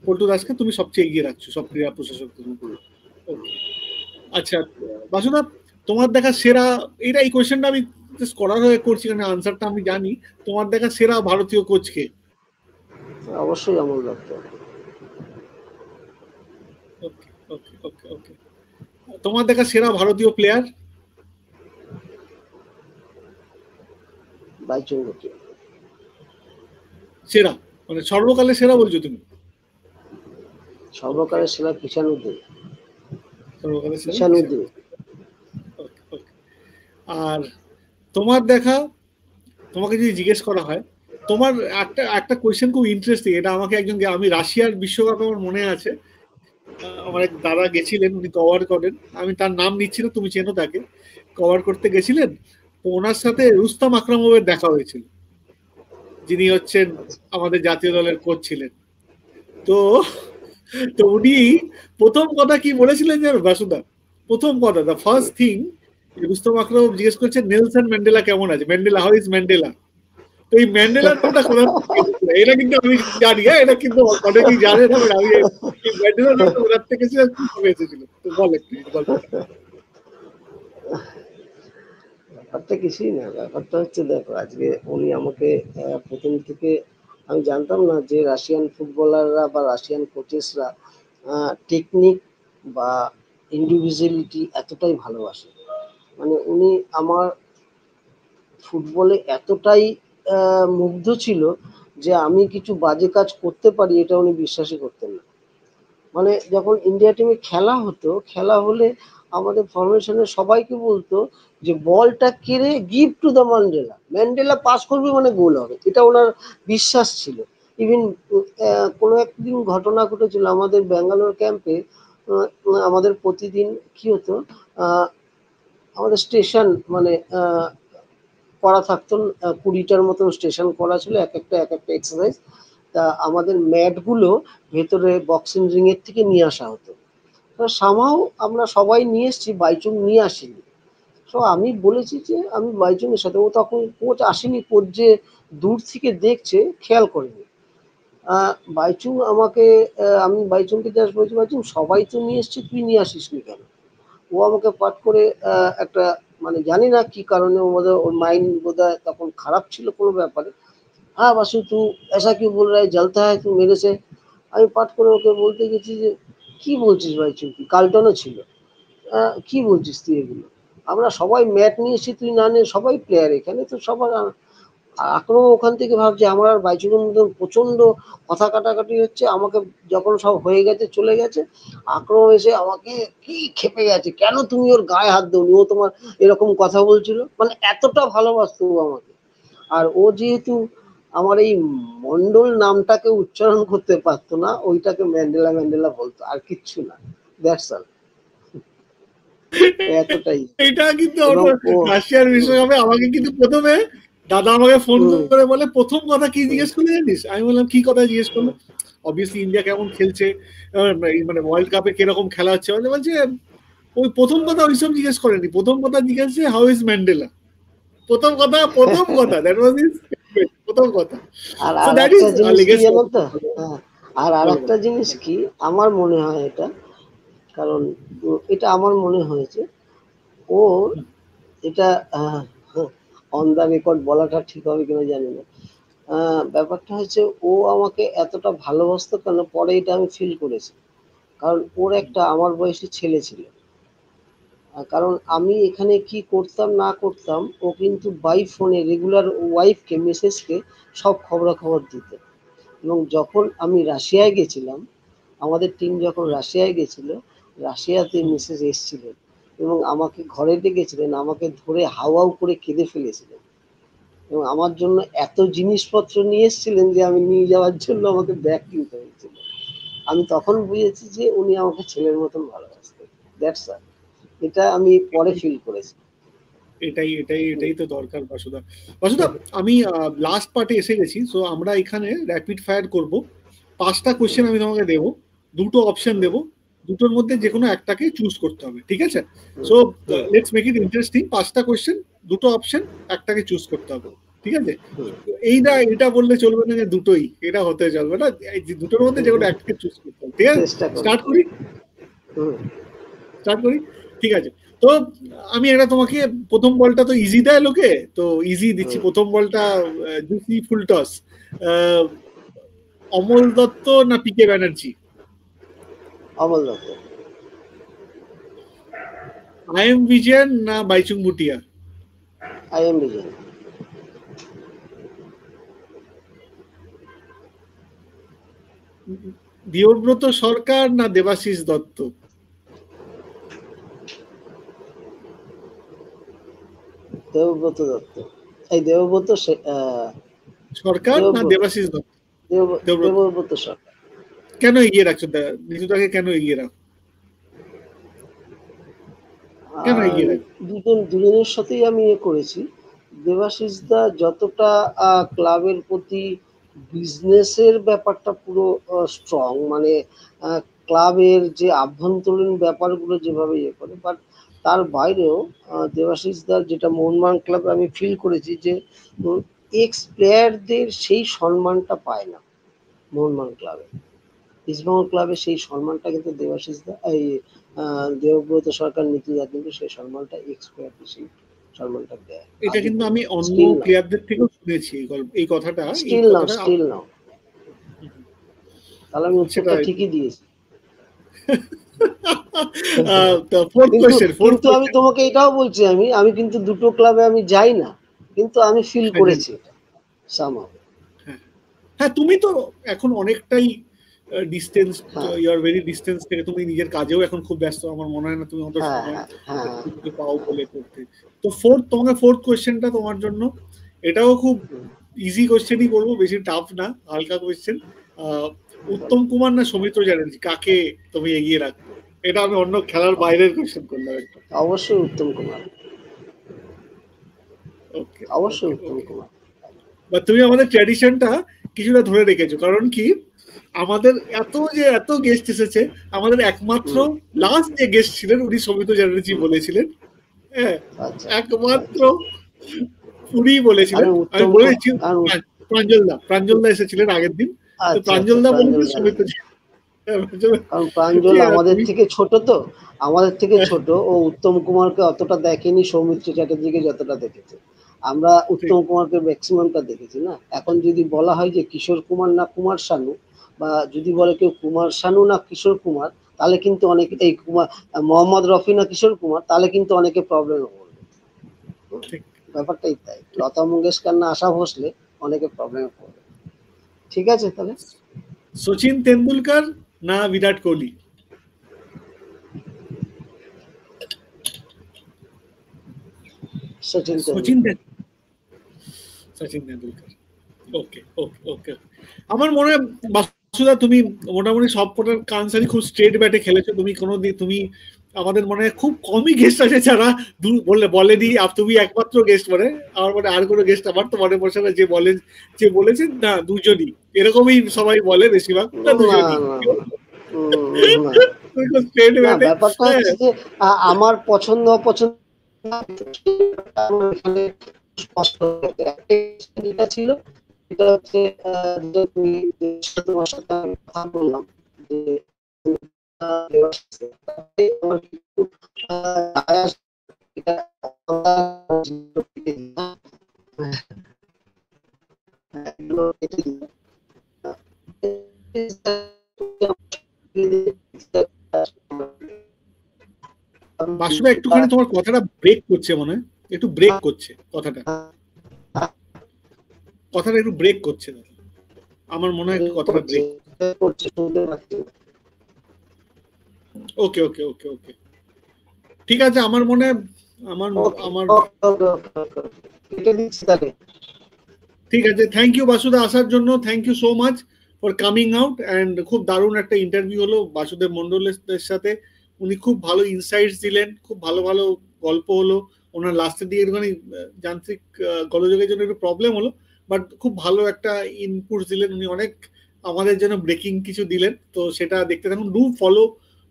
পল্টু দাসকে তুমি সবচেয়ে এগিয়ে রাখছো সব ক্রীড়া প্রশাসকদের মধ্যে। ওকে, আচ্ছা বাসুদা, তোমার দেখা সেরা, এই কোয়েশ্চেনটা আমি করার হয়ে করছি, কারণ আনসারটা আমি জানি। তোমার দেখা সেরা ভারতীয় কোচ কে? অবশ্যই অমল দত্ত। ওকে ওকে ওকে ওকে। তোমার দেখা সেরা ভারতীয় প্লেয়ার? বাইচুং ভুটিয়া। সেরা মানে সর্বকালের সেরা বলছো তুমি? সর্বকালের সেরা কিষানউদ্দিন। সর্বকালের সেরা কিষানউদ্দিন। আর তোমার দেখা, তোমাকে যদি জিজ্ঞেস করা হয়, তোমার একটা একটা কোয়েশ্চেন খুব ইন্টারেস্টিং, এটা আমাকে একজন, আমি রাশিয়ার বিশ্বকাপ আমার মনে আছে, আমার এক দাদা গেছিলেন, উনি কভার করেন, আমি তার নাম নিচ্ছি না, তুমি চেনো তাকে, কভার করতে গেছিলেন, তো ওনার সাথে রুস্তাম আকরামোভের দেখা হয়েছিল, যিনি হচ্ছেন আমাদের জাতীয় দলের কোচ ছিলেন। তো তো উনি প্রথম কথা কি বলেছিলেন জানো বাসুদা? প্রথম কথা, দ্য ফার্স্ট থিং, রুস্তম আকরম জিজ্ঞেস করছে নেলসন ম্যান্ডেলা কেমন আছে, ম্যান্ডেলা, হাউ ইজ ম্যান্ডেলা? তো এই ম্যান্ডেলার নামটা কোথা থেকে এসেছিল? এটা কিন্তু আমি জানি, হ্যাঁ, এটা কিন্তু অনেকেই জানে না, বাট আমি এই ম্যান্ডেলার নামটা কোথা থেকে এসেছিল, কিভাবে এসেছিল, তো বল একটু এই গল্পটা। ব্যাপারটা কিছুই না, ব্যাপারটা হচ্ছে দেখো, আজকে উনি আমাকে প্রথম থেকে, আমি জানতাম না যে রাশিয়ান ফুটবলাররা বা রাশিয়ান কোচেসরা টেকনিক বা ইন্ডিভিজুয়ালিটি এতটাই ভালোবাসে। মানে উনি আমার ফুটবলে এতটাই মুগ্ধ ছিল যে আমি কিছু বাজে কাজ করতে পারি এটা উনি বিশ্বাসই করতেন না। মানে যখন ইন্ডিয়া টিমে খেলা হতো, খেলা হলে আমাদের ফরমেশনে সবাইকে বলতো যে বলটা কেড়ে give to the Mandela, Mandela pass করবে মানে গোল হবে, এটা ওনার বিশ্বাস ছিল। ইভিন কোনো একদিন ঘটনা ঘটেছিল আমাদের ব্যাঙ্গালোর ক্যাম্পে, আমাদের প্রতিদিন কি হতো, আমাদের স্টেশন মানে করা থাকতো, 20টার মতন স্টেশন করা ছিল, এক একটা এক্সারসাইজ। তা আমাদের ম্যাটগুলো ভেতরে বক্সিং রিং এর থেকে নিয়ে আসা হতো। সামাও আমরা সবাই নিয়ে এসেছি, বাইচুং নিয়ে আসিনি। তো আমি বলেছি যে আমি বাইচুংয়ের সাথে, ও তখন কোচ আসেনি, কোচ যে দূর থেকে দেখছে খেয়াল করেনি। বাইচুং আমাকে, আমি বাইচুংকে জাস্ট বলছি, বাইচুং সবাই তো নিয়ে এসছে, তুই নিয়ে আসিসনি কেন? ও আমাকে পাঠ করে একটা, মানে জানি না কি কারণে, ওর মাইন্ড বোধহয় তখন খারাপ ছিল কোনো ব্যাপারে। হ্যাঁ বাসু, তুই ऐसा क्यों बोल रहा है, जलता है तू मेरे से। আমি পাঠ করে ওকে বলতে গেছি যে কি বলছিস ভাই, চুকি কালটনও ছিল, কি বলছিস তুই এগুলো, আমরা সবাই ম্যাট নিয়েছি, তুই না নিয়ে, সবাই প্লেয়ার এখানে তো সবার। আক্রমণ ওখান থেকে ভাবছে আমার আর বাইচুকের মতন প্রচন্ড কথা কাটাকাটি হচ্ছে, আমাকে যখন সব হয়ে গেছে চলে গেছে, আক্রমণ এসে আমাকে কি খেপে গেছে, কেন তুমি ওর গায়ে হাত দৌড়ি, ও তোমার এরকম কথা বলছিল, মানে এতটা ভালোবাসতো ও আমাকে। আর ও যেহেতু আমার এই মন্ডল নামটাকে উচ্চারণ করতে পারতো না, ওইটাকে ম্যান্ডেলা ম্যান্ডেলা বলতো, আর কিচ্ছু না, দ্যাটস অল। এতটাই। এটা কিন্তু এবং ও রাশিয়ার বিষয় হবে। আমাকে কিন্তু প্রথমে দাদা আমাকে ফোন হুম, করে বলে প্রথম কথা কি হুম, জিজ্ঞেস করলে জানিস? আমি বললাম কি কথা জিজ্ঞেস করলো? হুম, অবভিয়াসলি ইন্ডিয়া কেমন খেলছে, মানে ওয়ার্ল্ড কাপে কিরকম খেলা হচ্ছে, বলছে ওই প্রথম কথা ওইসব জিজ্ঞেস করেনি, প্রথম কথা জিজ্ঞেস হাউ ইজ ম্যান্ডেলা, প্রথম কথা, প্রথম কথা, দ্যাট ওয়াজ ইজ প্রথম কথা। আর সো আর দ্যাট ইজ একটা জিনিস কি লেগেসি। জানো তো, হ্যাঁ, আর একটা জিনিস কি আমার মনে হয় এটা, কারণ এটা আমার মনে হয়েছে ও, এটা অন দা রেকর্ড বলাটা ঠিক হবে কিনা জানি না। ব্যাপারটা হচ্ছে ও আমাকে এতটা ভালোবাসতো কেন, পরে এটা আমি ফিল করেছি। কারণ ওর একটা আমার বয়সী ছেলে ছিল। কারণ আমি এখানে কি করতাম না করতাম, ও কিন্তু বাই ফোনে রেগুলার ওয়াইফকে, মিসেসকে সব খবরাখবর দিত। এবং যখন আমি রাশিয়ায় গেছিলাম, আমাদের টিম যখন রাশিয়ায় গেছিল, রাশিয়াতে মিসেস এসছিলেন এবং আমাকে ঘরে ডেকেছিলেন, আমাকে ধরে হাওয়াও করে কেঁদে ফেলেছিলেন এবং আমার জন্য এত জিনিসপত্র নিয়ে এসেছিলেন যে আমি নিয়ে যাওয়ার জন্য আমাকে ব্যাগ কিনতে হয়েছিল। আমি তখন বুঝেছি যে উনি আমাকে ছেলের মতন ভালোবাসতেন। That's all. এটা আমি পরে ফিল করেছি। এটাই এটাই হুম, এটাই তো দরকার বাসুদা। বাসুদা, হুম, আমি লাস্ট পার্টে এসে গেছি। সো আমরা এখানে র্যাপিড ফায়ার করব। 5টা কোশ্চেন আমি তোমাকে দেবো, দুটো অপশন হুম, দেবো, দুটোর মধ্যে যে হুম, কোনো একটাকে চুজ করতে হবে, ঠিক আছে? Hmm, so hmm, let's make it interesting. 5টা কোশ্চেন, দুটো অপশন, একটাকে চুজ করতে হবে, ঠিক আছে? হুম, এইটা এটা বললে চলবে না যে দুটোই, এটা হতে চলবে না, এই যে দুটোর মধ্যে যে কোনো হুম, একটাকে চুজ করতে হবে, ঠিক আছে? চেষ্টা করবো। স্টার্ট করি, হুম, স্টার্ট করি, ঠিক আছে। তো আমি এটা তোমাকে, প্রথম বলটা তো ইজি দেয় লোকে, তো ইজি দিচ্ছি। হুম, প্রথম বলটা juicy full toss, Amal Dutta না পিকে ব্যানার্জি? অমল দত্ত। আই এম বিজয়ন না বাইচুং ভুটিয়া? আই এম বিজয়। দেবব্রত সরকার না দেবাশিস দত্ত? দেবব্রত দত্ত। এই দেবব্রত সরকার না দেবব্রত, দেবাশিস দত্ত? দেবব্রত। দেবব্রত সরকার। কেন এগিয়ে রাখছো নিজুটাকে, কেন এগিয়ে রাখো, কেন আর এগিয়ে রাখো? দুজনের সাথেই আমি করেছি। দেবাশিস দা যতটা ক্লাবের প্রতি বিজনেসের ব্যাপারটা পুরো স্ট্রং, মানে ক্লাবের যে আভ্যন্তরীণ ব্যাপারগুলো যেভাবে ইয়ে করে, বাট তার বাইরেও দেবাশিস দার যেটা মোহনবাগান ক্লাবে আমি ফিল করেছি যে এক্স প্লেয়ারদের সেই সম্মানটা পায় না মোহনবাগান ক্লাবে। ইস্টবেঙ্গল ক্লাবে সেই সম্মানটা কিন্তু দেবাশিস দা, এই দেবব্রত সরকার, নীতিদা কিন্তু সেই সম্মানটা এক্স প্লেয়ারদের সেই সম্মানটা দেয়। এটা কিন্তু আমি অন্য স্টিল নাও, প্লেয়ারদের থেকেও শুনেছি এই কথাটা। Still now, still now. তাহলে আমি উত্তরটা ঠিকই দিয়েছি। কিন্তু আমি তোমাকে এটাও বলছি, আমি কিন্তু দুটো ক্লাবে আমি যাই না, কিন্তু আমি ফিল করেছি এটা সামহাউ। হ্যাঁ, তুমি তো এখন অনেকটাই distance, you are very distance থেকে তুমি নিজের কাজেও এখন খুব ব্যস্ত। আমার মনে হয় না তুমি অত সময় পাও বলে করতে। তো তোমাকে ফোর্থ কোয়েশ্চেনটা তোমার জন্য, এটাও খুব ইজি কোয়েশ্চেনই বলবো, বেশি টাফ না, হালকা কোয়েশ্চেন। উত্তম কুমার না সৌমিত্র চ্যাটার্জি, কাকে তুমি এগিয়ে রাখবে? এটা আমি অন্য খেলার বাইরের কোয়েশ্চেন করলাম একটা। অবশ্যই উত্তম কুমার, ওকে, অবশ্যই উত্তম কুমার। বা তুমি আমাদের ট্র্যাডিশনটা কিছুটা ধরে রেখেছো, কারণ কি আমাদের এত গেস্ট এসেছে, আমাদের একমাত্র লাস্ট যে গেস্ট ছিলেন উনি সৌমিত্র চ্যাটার্জি বলেছিলেন। হ্যাঁ, একমাত্র উনি বলেছিলেন। আমি বলেছি প্রাঞ্জলদা এসেছিলেন আগের দিন, তো প্রাঞ্জলদা বলেছেন সৌমিত্র। কারণ প্রাঞ্জল আমাদের থেকে ছোট, তো আমাদের থেকে ছোট, ও উত্তম কুমারকে অতটা দেখেনি, সৌমিত্র চ্যাটার্জিকে যতটা দেখেছে। আমরা উত্তম কুমারকে ম্যাক্সিমামটা দেখেছি না। এখন যদি বলা হয় যে কিশোর কুমার না কুমার শানু, বা যদি বলে কেউ কুমার শানু না কিশোর কুমার, তাহলে কিন্তু অনেকে, এই কুমার মোহাম্মদ রফি না কিশোর কুমার, তাহলে কিন্তু অনেকে প্রবলেমে পড়বে। ব্যাপারটাই তাই, লতা মঙ্গেশকর না আশা ভোসলে, অনেকে প্রবলেমে পড়বে। ঠিক আছে, তাহলে সচিন তেন্ডুলকর না বিরাট কোহলি? সচিন তেন্ডুলকর। ওকে ওকে ওকে। আমার মনে হয় বাসুদা তুমি মোটামুটি সব কটার আনসারই খুব স্ট্রেট ব্যাটে খেলেছো। তুমি কোনোদিন, তুমি আমাদের মনে হয় খুব কমই গেস্ট আছে যারা বলেনি, তুমি একমাত্র গেস্ট। মানে আমার মনে আর কোনো গেস্ট আমার তো মনে পড়ছে না যে বলেছেন না, দুজনই এরকমই সবাই বলে বেশিরভাগ, না দুজনই। ব্যাপারটা হচ্ছে যে আমার পছন্দ অপছন্দ ছিল, এটা হচ্ছে তোমার সাথে আমি কথা বললাম যে বাসুদা একটুখানি তোমার কথাটা ব্রেক করছে, মনে হয় একটু ব্রেক করছে কথাটা একটু ব্রেক করছে। আমার মনে হয় কথাটা ব্রেক করছে। ওকে ওকে ওকে ওকে, ঠিক আছে। আমার মনে হয় ঠিক আছে। থ্যাংক ইউ বাসুদা আসার জন্য, thank you so much for coming out. And খুব দারুণ একটা ইন্টারভিউ হলো বাসুদেব মন্ডলের সাথে। উনি খুব ভালো ইনসাইটস দিলেন, খুব ভালো ভালো গল্প হলো। ওনার লাস্টের দিকে একটুখানি যান্ত্রিক গোলযোগের জন্য একটু প্রবলেম হলো, বাট খুব ভালো একটা ইনপুট দিলেন উনি, অনেক আমাদের জন্য ব্রেকিং কিছু দিলেন। তো সেটা দেখতে থাকুন। Do follow,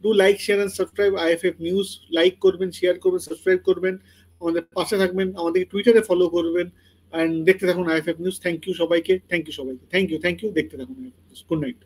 do like, share and subscribe IFF news. Like করবেন, শেয়ার করবেন, সাবস্ক্রাইব করবেন, আমাদের পাশে থাকবেন, আমাদেরকে টুইটারে ফলো করবেন। দেখতে থাকুন আইএফএফ নিউজ। থ্যাংক ইউ সবাইকে, থ্যাংক ইউ সবাইকে, থ্যাংক ইউ দেখতে থাকুন। Good night.